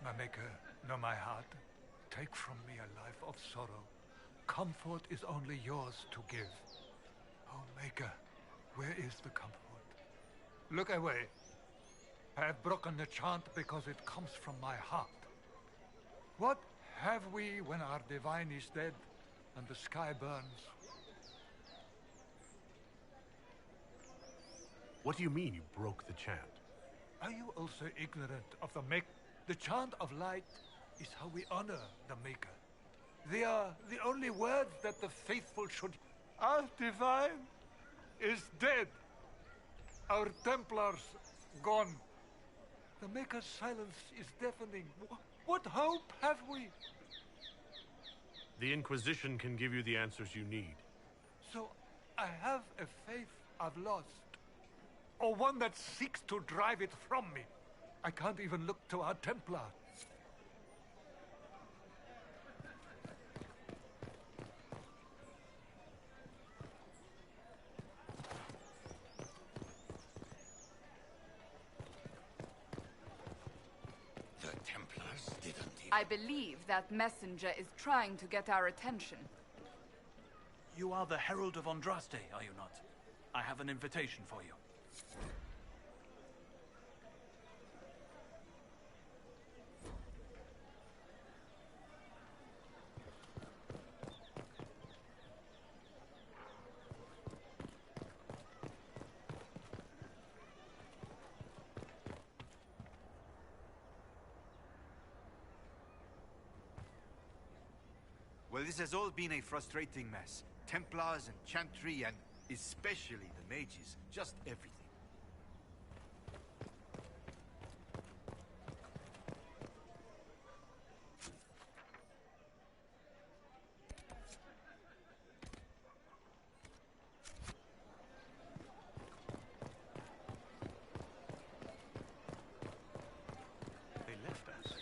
My Maker, know my heart. Take from me a life of sorrow. Comfort is only yours to give. Oh, Maker, where is the comfort? Look away. I have broken the chant because it comes from my heart. What have we when our divine is dead and the sky burns? What do you mean you broke the chant? Are you also ignorant of the chant of light is how we honor the Maker. They are the only words that the faithful should... Our divine is dead. Our Templars gone. The Maker's silence is deafening. What hope have we? The Inquisition can give you the answers you need. So I have a faith I've lost. Or one that seeks to drive it from me. I can't even look to our Templar. The Templars didn't even... I believe that messenger is trying to get our attention. You are the Herald of Andraste, are you not? I have an invitation for you. Well, this has all been a frustrating mess. Templars and Chantry and especially the mages. Just everything. They left us.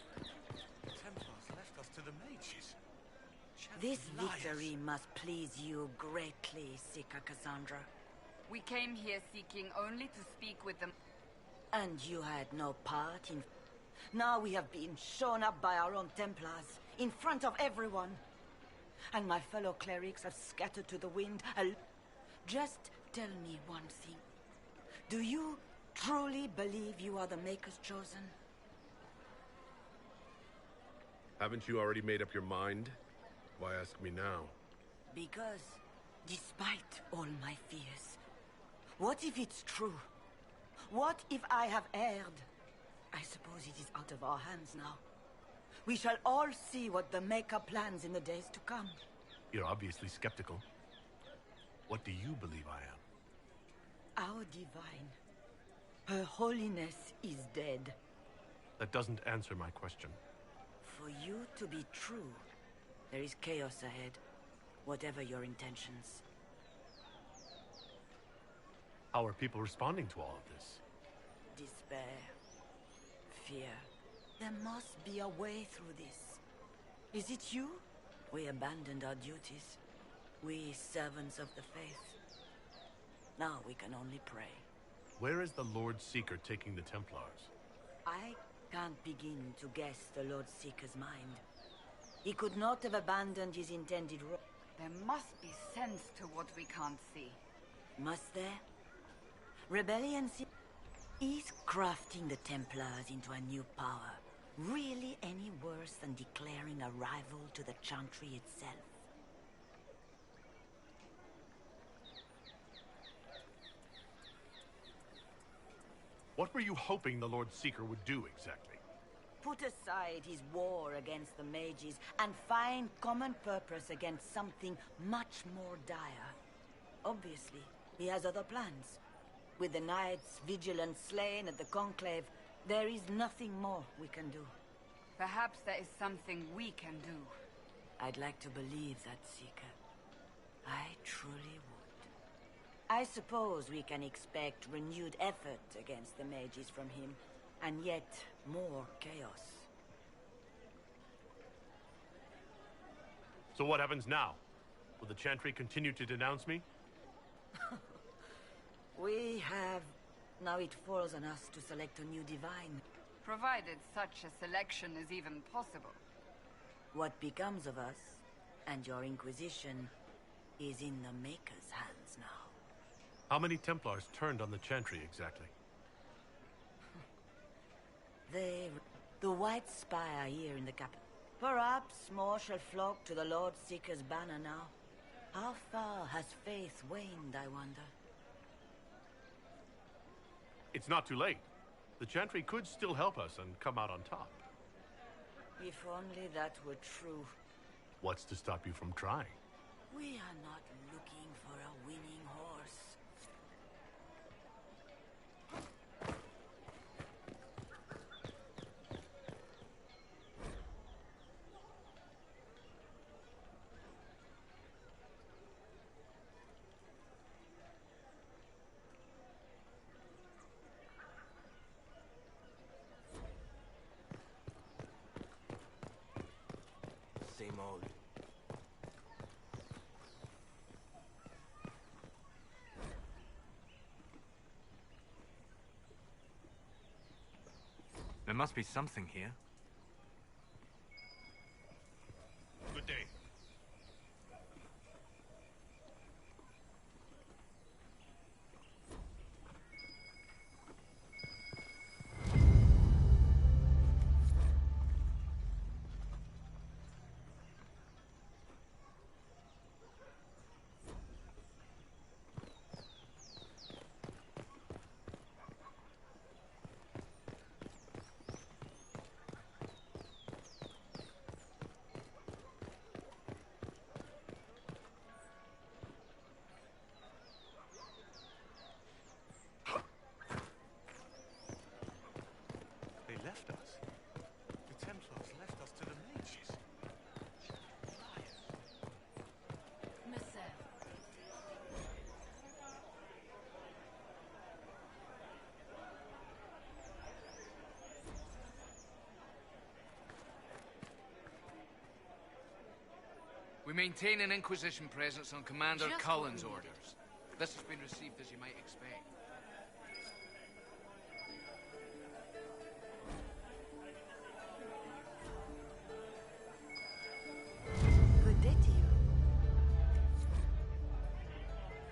The Templars left us to the mages. This Liars. victory must please you greatly, Seeker Cassandra. We came here seeking only to speak with them. And you had no part in... Now we have been shown up by our own Templars, in front of everyone. And my fellow clerics have scattered to the wind. Just tell me one thing. Do you truly believe you are the Maker's chosen? Haven't you already made up your mind? Why ask me now? Because, despite all my fears, what if it's true? What if I have erred? I suppose it is out of our hands now. We shall all see what the Maker plans in the days to come. You're obviously skeptical. What do you believe I am? Our divine. Her holiness is dead. That doesn't answer my question. For you to be true, there is chaos ahead, whatever your intentions. How are people responding to all of this? Despair. Fear. There must be a way through this. Is it you? We abandoned our duties. We servants of the faith. Now we can only pray. Where is the Lord Seeker taking the Templars? I can't begin to guess the Lord Seeker's mind. He could not have abandoned his intended role. There must be sense to what we can't see. Must there? Rebellion is crafting the Templars into a new power really any worse than declaring a rival to the Chantry itself? What were you hoping the Lord Seeker would do exactly? Put aside his war against the mages and find common purpose against something much more dire. Obviously, he has other plans. With the knights vigilant slain at the Conclave, there is nothing more we can do. Perhaps there is something we can do. I'd like to believe that, Seeker. I truly would. I suppose we can expect renewed effort against the mages from him, and yet more chaos. So what happens now? Will the Chantry continue to denounce me? We have... Now it falls on us to select a new divine. Provided such a selection is even possible. What becomes of us, and your Inquisition, is in the Maker's hands now. How many Templars turned on the Chantry exactly? The White Spire here in the capital. Perhaps more shall flock to the Lord Seeker's banner now. How far has faith waned, I wonder? It's not too late. The Chantry could still help us and come out on top. If only that were true. What's to stop you from trying? We are not looking for a winning horse. Same old. There must be something here. Good day. maintain an Inquisition presence on Commander Just Cullen's what we orders. This has been received as you might expect. Good day to you.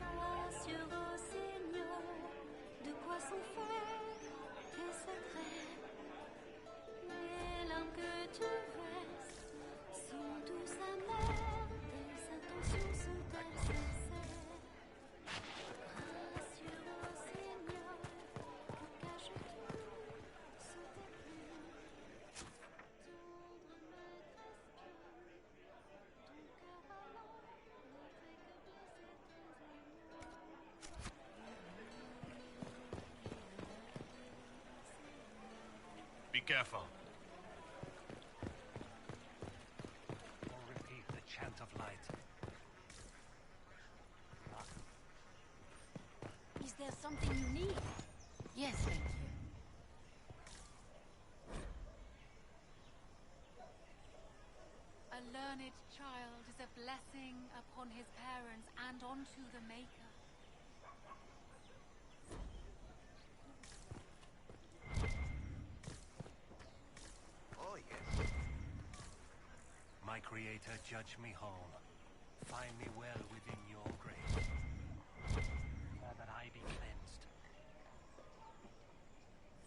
Rassure, Seigneur, de quoi sont faits tes secrets. Les larmes que tu verses sont douces amères, tes intentions sont-elles sincères? Rassure, Seigneur, que caches-tu sous tes plumes? Tendre maître espionne, ton cœur allant ne fait que blesser tes amours. Be careful. Or repeat the chant of light. Is there something you need? Yes, thank you. A learned child is a blessing upon his parents and onto the Maker. Oh, yes. My Creator, judge me whole. Find me well within your grace. That I be cleansed.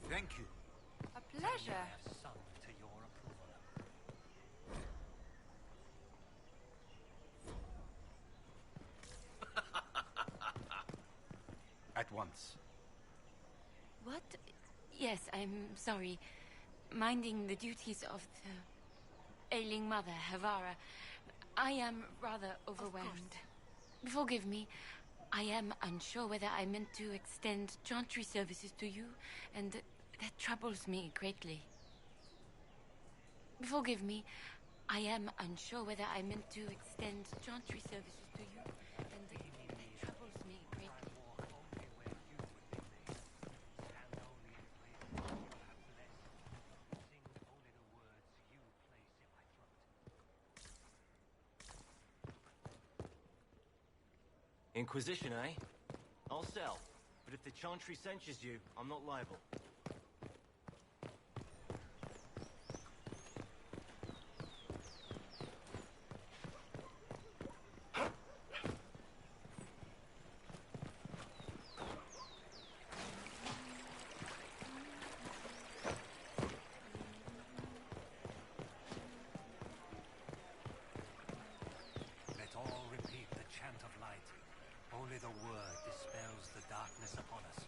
Thank you. A pleasure. I have sung to your approval. At once. What? Yes, I'm sorry. Minding the duties of the ailing mother, Havara. I am rather overwhelmed. Forgive me. I am unsure whether I meant to extend chantry services to you, and that troubles me greatly. Forgive me. I am unsure whether I meant to extend chantry services to you, and that troubles me greatly. Inquisition, eh? I'll sell. But if the Chantry censures you, I'm not liable. Let all repeat the chant of light. Only the word dispels the darkness upon us.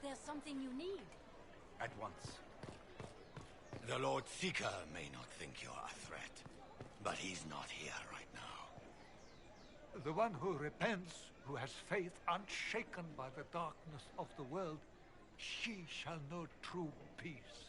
there something you need? At once. The Lord Seeker may not think you're a threat, but he's not here right now. The one who repents, who has faith unshaken by the darkness of the world, she shall know true peace.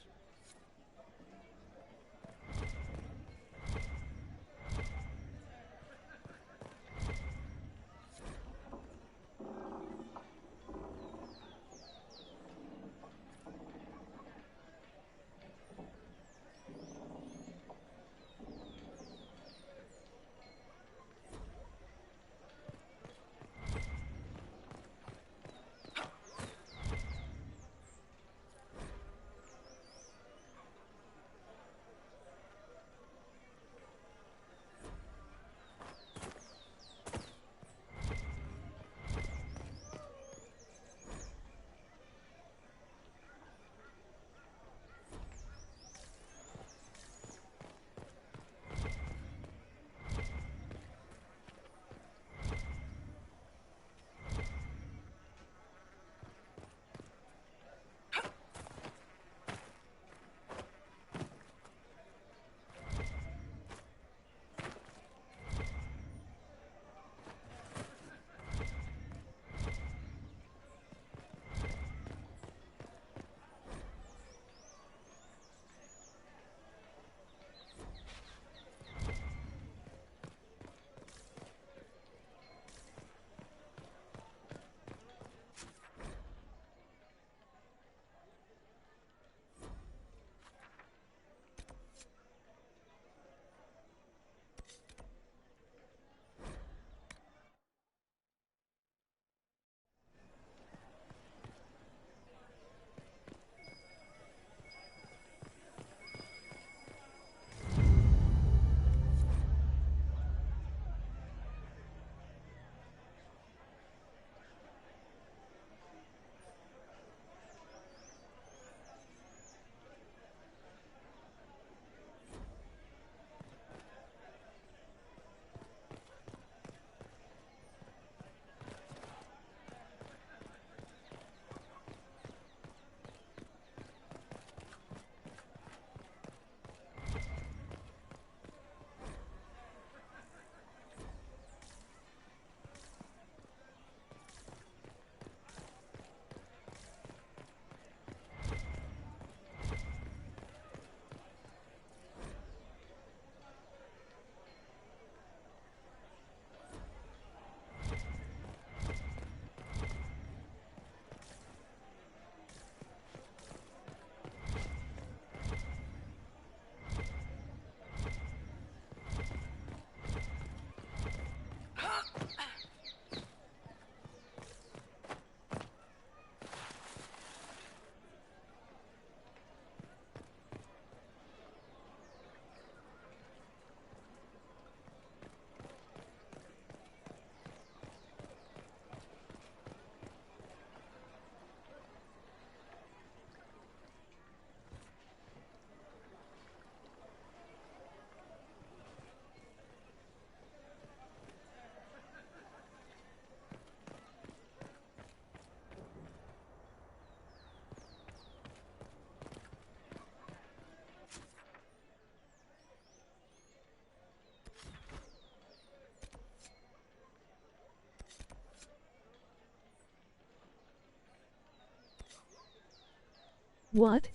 What?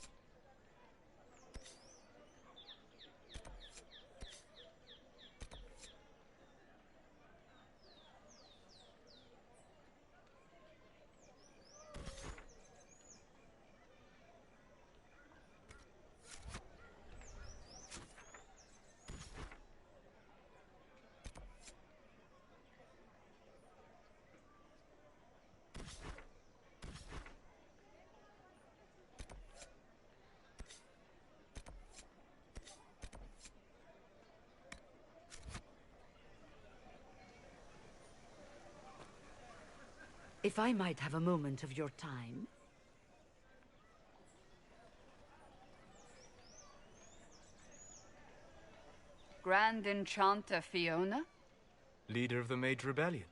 If I might have a moment of your time. Grand Enchanter Fiona? Leader of the Mage Rebellion.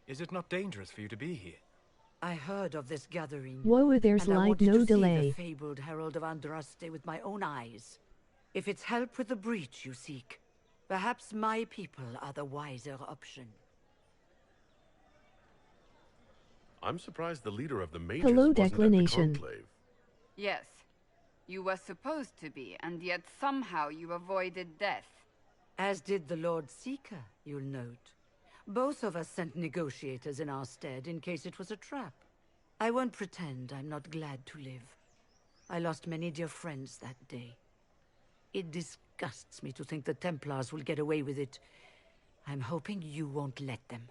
Is it not dangerous for you to be here? I heard of this gathering. Whoa, there's and I like wanted no to delay. see the fabled Herald of Andraste with my own eyes. If it's help with the breach you seek, perhaps my people are the wiser option. I'm surprised the leader of the mages Hello, wasn't at the Declination. conclave. Yes. You were supposed to be, and yet somehow you avoided death. As did the Lord Seeker, you'll note. Both of us sent negotiators in our stead in case it was a trap. I won't pretend I'm not glad to live. I lost many dear friends that day. It disgusts me to think the Templars will get away with it. I'm hoping you won't let them.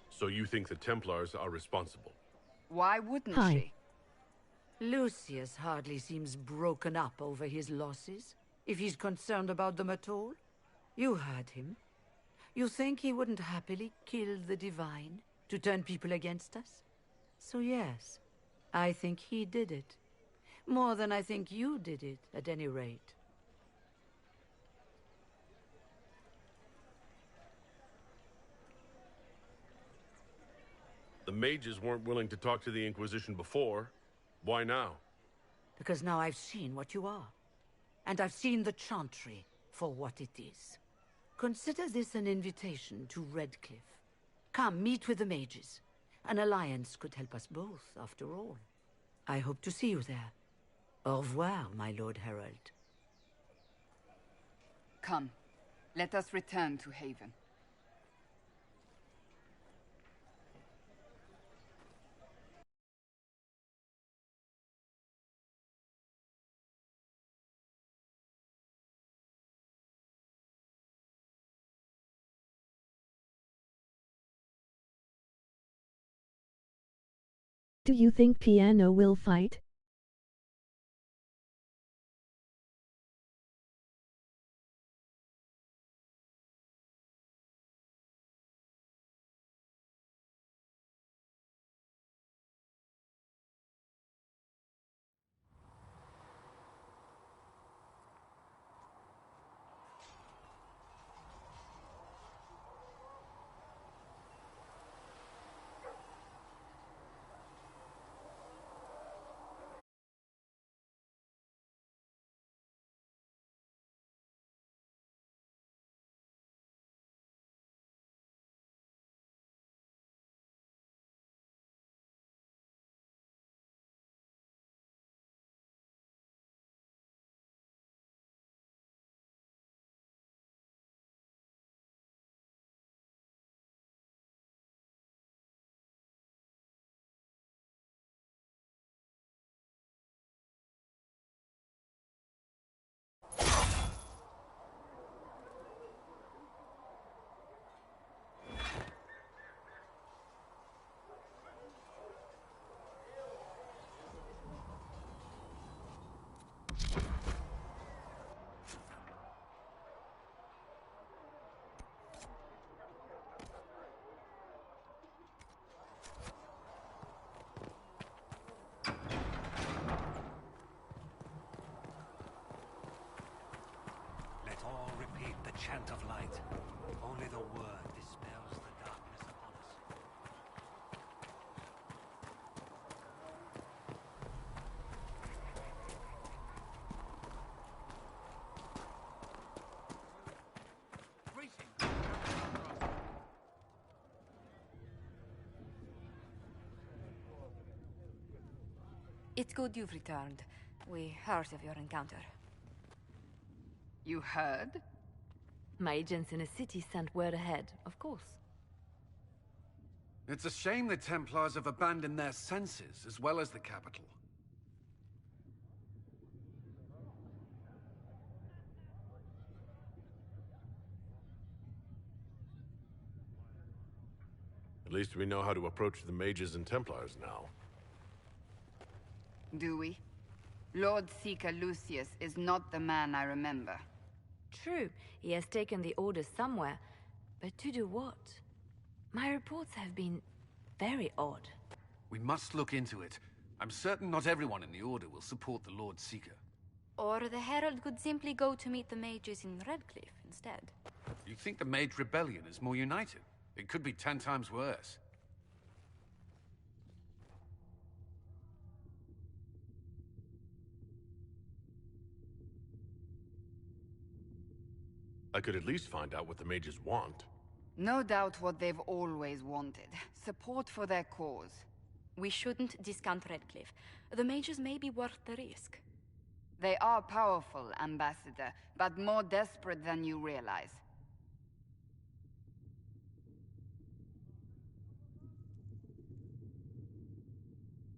So you think the Templars are responsible? Why wouldn't Hi. she? Lucius hardly seems broken up over his losses, if he's concerned about them at all. You heard him. You think he wouldn't happily kill the Divine to turn people against us? So yes, I think he did it. More than I think you did it, at any rate. The mages weren't willing to talk to the Inquisition before. Why now? Because now I've seen what you are. And I've seen the Chantry for what it is. Consider this an invitation to Redcliffe. Come, meet with the mages. An alliance could help us both, after all. I hope to see you there. Au revoir, my Lord Herald. Come, let us return to Haven. Do you think Piano will fight? Let all repeat the chant of light. Only the word dispels the darkness upon us. It's good you've returned. We heard of your encounter. You heard? My agents in the city sent word ahead, of course. It's a shame the Templars have abandoned their senses, as well as the capital. At least we know how to approach the mages and Templars now. Do we? Lord Seeker Lucius is not the man I remember. True, he has taken the Order somewhere, but to do what? My reports have been very odd. We must look into it. I'm certain not everyone in the Order will support the Lord Seeker. Or the Herald could simply go to meet the mages in Redcliffe instead. You think the Mage Rebellion is more united? It could be 10 times worse. I could at least find out what the mages want. No doubt what they've always wanted. Support for their cause. We shouldn't discount Redcliffe. The mages may be worth the risk. They are powerful, Ambassador, but more desperate than you realize.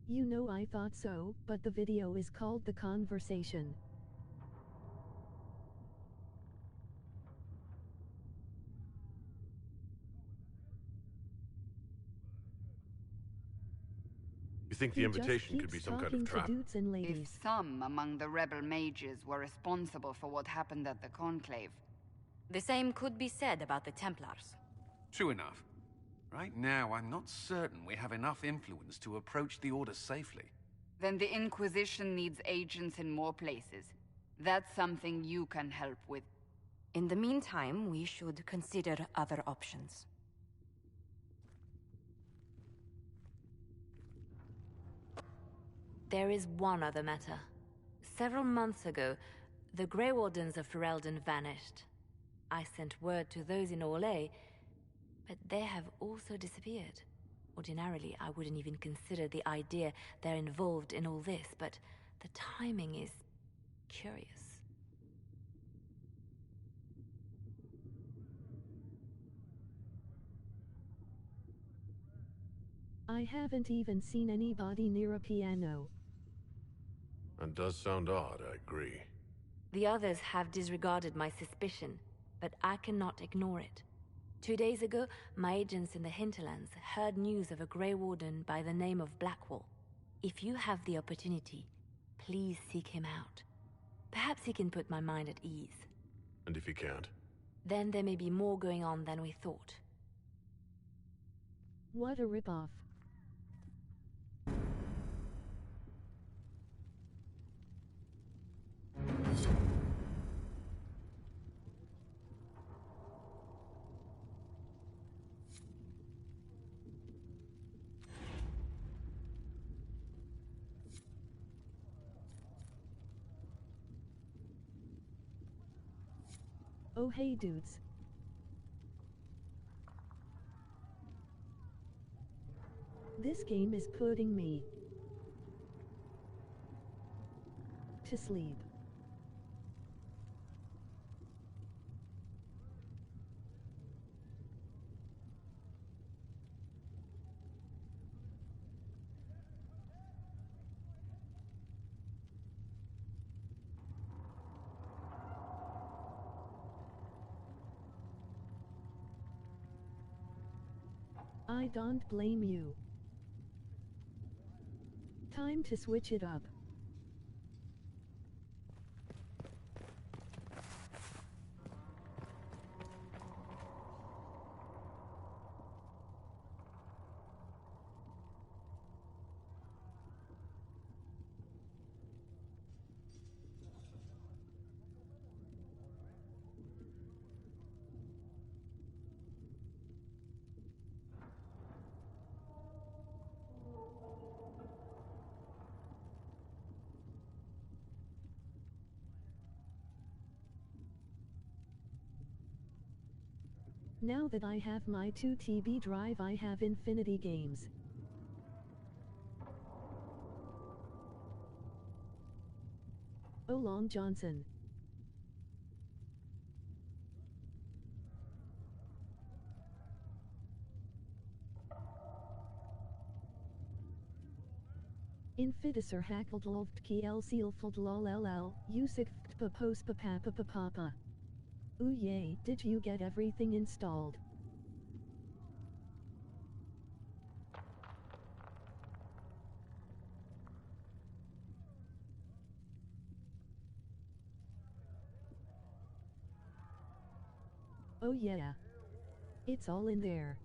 You know, I thought so, but the video is called The Conversation. You think the invitation could be some kind of trap? Dudes and ladies. If some among the rebel mages were responsible for what happened at the Conclave. The same could be said about the Templars. True enough. Right now, I'm not certain we have enough influence to approach the Order safely. Then the Inquisition needs agents in more places. That's something you can help with. In the meantime, we should consider other options. There is one other matter. Several months ago, the Grey Wardens of Ferelden vanished. I sent word to those in Orlais, but they have also disappeared. Ordinarily, I wouldn't even consider the idea they're involved in all this, but the timing is curious. I haven't even seen anybody near a piano. That does sound odd, I agree. The others have disregarded my suspicion, but I cannot ignore it. 2 days ago, my agents in the hinterlands heard news of a Grey Warden by the name of Blackwall. If you have the opportunity, please seek him out. Perhaps he can put my mind at ease. And if he can't? Then there may be more going on than we thought. What a ripoff. Oh hey dudes. This game is putting me to sleep. I don't blame you. Time to switch it up. Now that I have my 2 TB drive, I have infinity games. Oh Long Johnson. Infidiser hackelt loft kiel sealfeld lol ll, usikt papos papapa papapa. Ooh yay, did you get everything installed? Oh yeah. It's all in there.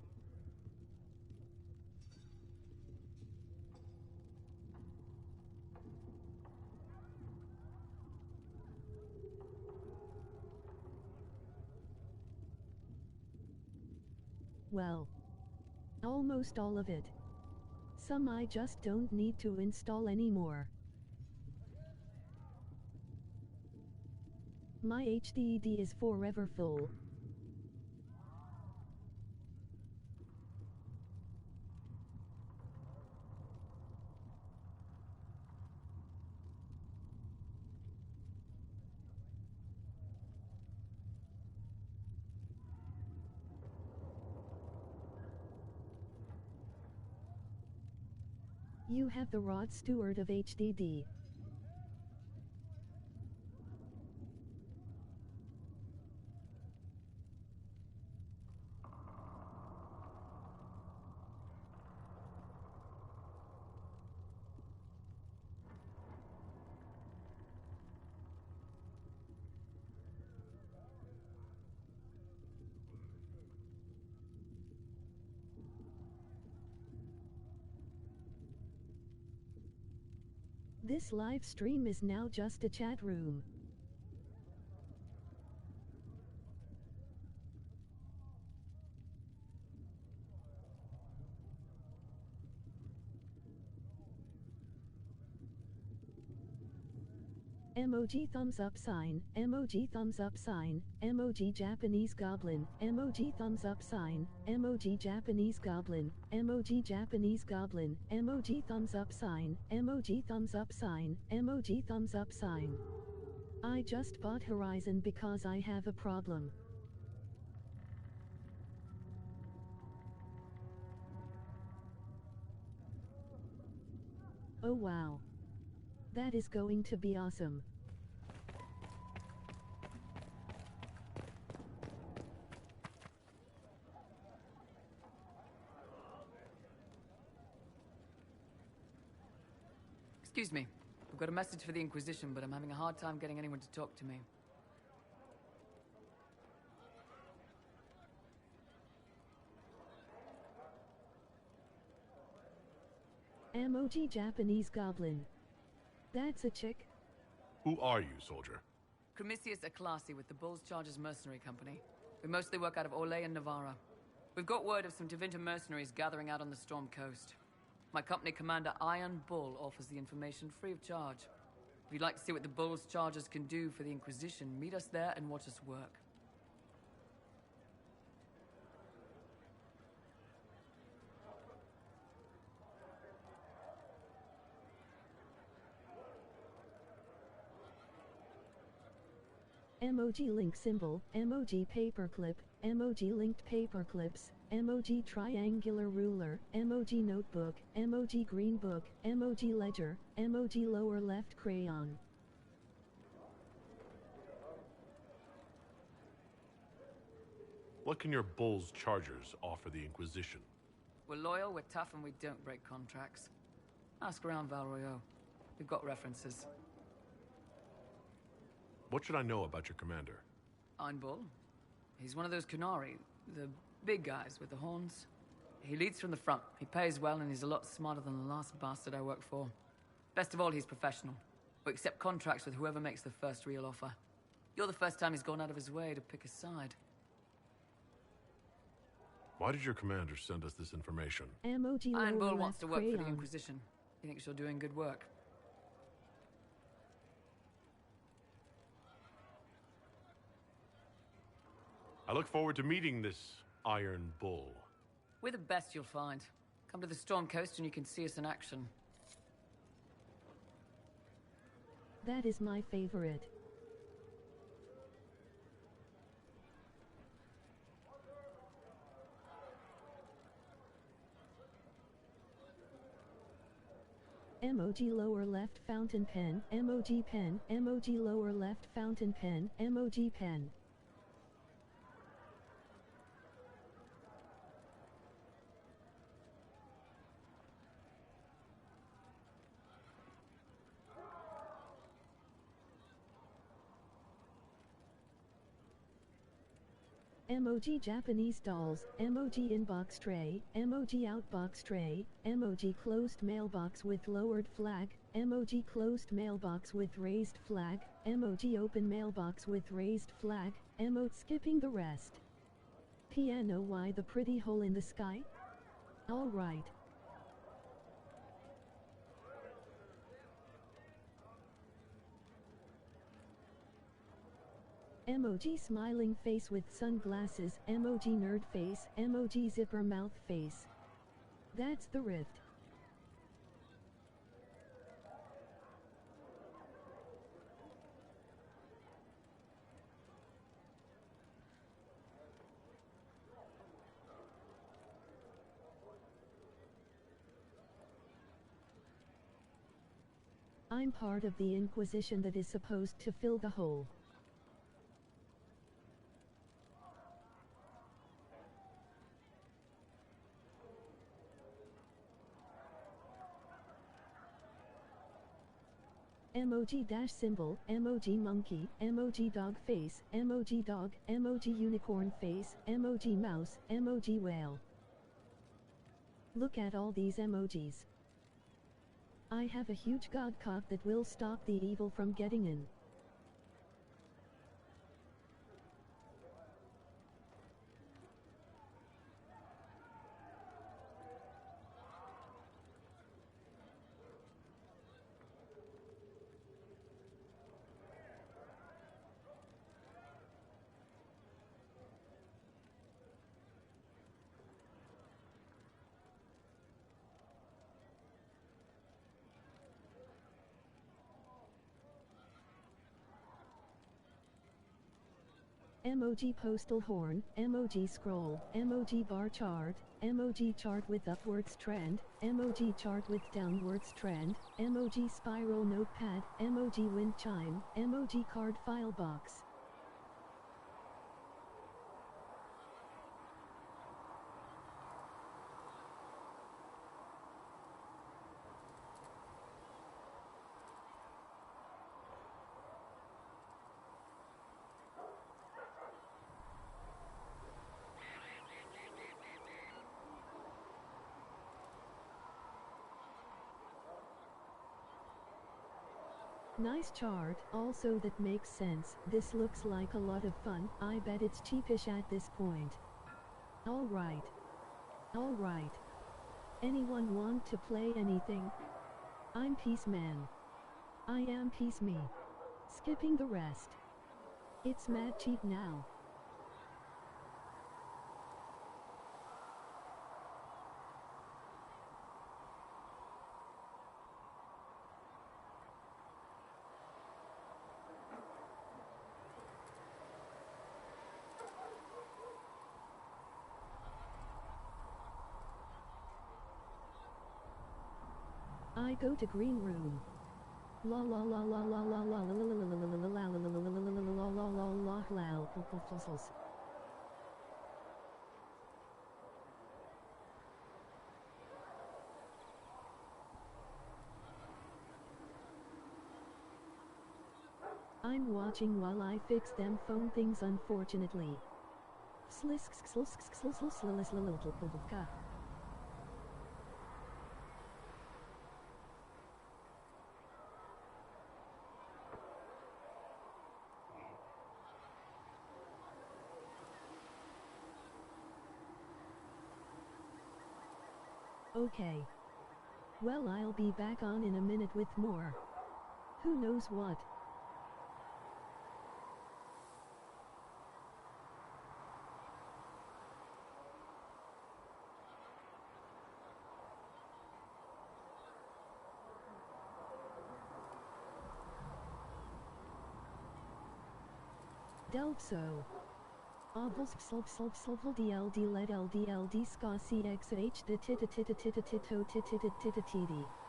well, almost all of it. Some I just don't need to install anymore. My HDD is forever full. You have the Rod Stewart of HDD. This live stream is now just a chat room. Emoji thumbs up sign, emoji thumbs up sign, emoji Japanese goblin, emoji thumbs up sign, emoji Japanese goblin, emoji Japanese goblin, emoji thumbs up sign, emoji thumbs up sign, emoji thumbs up sign. I just bought Horizon because I have a problem. Oh wow. That is going to be awesome. Excuse me. I've got a message for the Inquisition, but I'm having a hard time getting anyone to talk to me. Emoji Japanese goblin. That's a chick. Who are you, soldier? Cremisius Aclasi with the Bulls Chargers Mercenary Company. We mostly work out of Olay and Navarra. We've got word of some Tevinter mercenaries gathering out on the Storm Coast. My company commander, Iron Bull, offers the information free of charge. If you'd like to see what the Bulls Chargers can do for the Inquisition, meet us there and watch us work. Emoji link symbol, emoji paperclip, emoji linked paperclips, emoji triangular ruler, emoji notebook, emoji green book, emoji ledger, emoji lower left crayon. What can your Bulls Chargers offer the Inquisition? We're loyal, we're tough, and we don't break contracts. Ask around Val Royeaux. We've got references. What should I know about your commander? Iron Bull. He's one of those Kunari, the big guys with the horns. He leads from the front. He pays well, and he's a lot smarter than the last bastard I worked for. Best of all, he's professional. We accept contracts with whoever makes the first real offer. You're the first time he's gone out of his way to pick a side. Why did your commander send us this information? Emoji Iron lower Bull wants left to work for the crayon. Inquisition. He thinks you're doing good work. I look forward to meeting this Iron Bull. We're the best you'll find. Come to the Storm Coast and you can see us in action. That is my favorite. Emoji lower left fountain pen, emoji pen, emoji lower left fountain pen, emoji pen. Emoji Japanese dolls, emoji inbox tray, emoji outbox tray, emoji closed mailbox with lowered flag, emoji closed mailbox with raised flag, emoji open mailbox with raised flag, emote skipping the rest. Piano, why the pretty hole in the sky? Alright. Emoji smiling face with sunglasses, emoji nerd face, emoji zipper mouth face. That's the rift. I'm part of the Inquisition that is supposed to fill the hole. Emoji dash symbol, emoji monkey, emoji dog face, emoji dog, emoji unicorn face, emoji mouse, emoji whale. Look at all these emojis. I have a huge god cock that will stop the evil from getting in. Emoji postal horn, emoji scroll, emoji bar chart, emoji chart with upwards trend, emoji chart with downwards trend, emoji spiral notepad, emoji wind chime, emoji card file box. Nice chart, also that makes sense. This looks like a lot of fun. I bet it's cheapish at this point. Alright. Alright. Anyone want to play anything? I'm Peace Man. I am Peace Me. Skipping the rest. It's mad cheap now. I go to green room. La la la la la la la la la la la la la la la la. I'm watching while I fix them phone things, unfortunately. Okay. Well, I'll be back on in a minute with more. Who knows what? Delpso. Obels DLD led LDLD ska CXH the tita tita tita tito tita tita tita titi.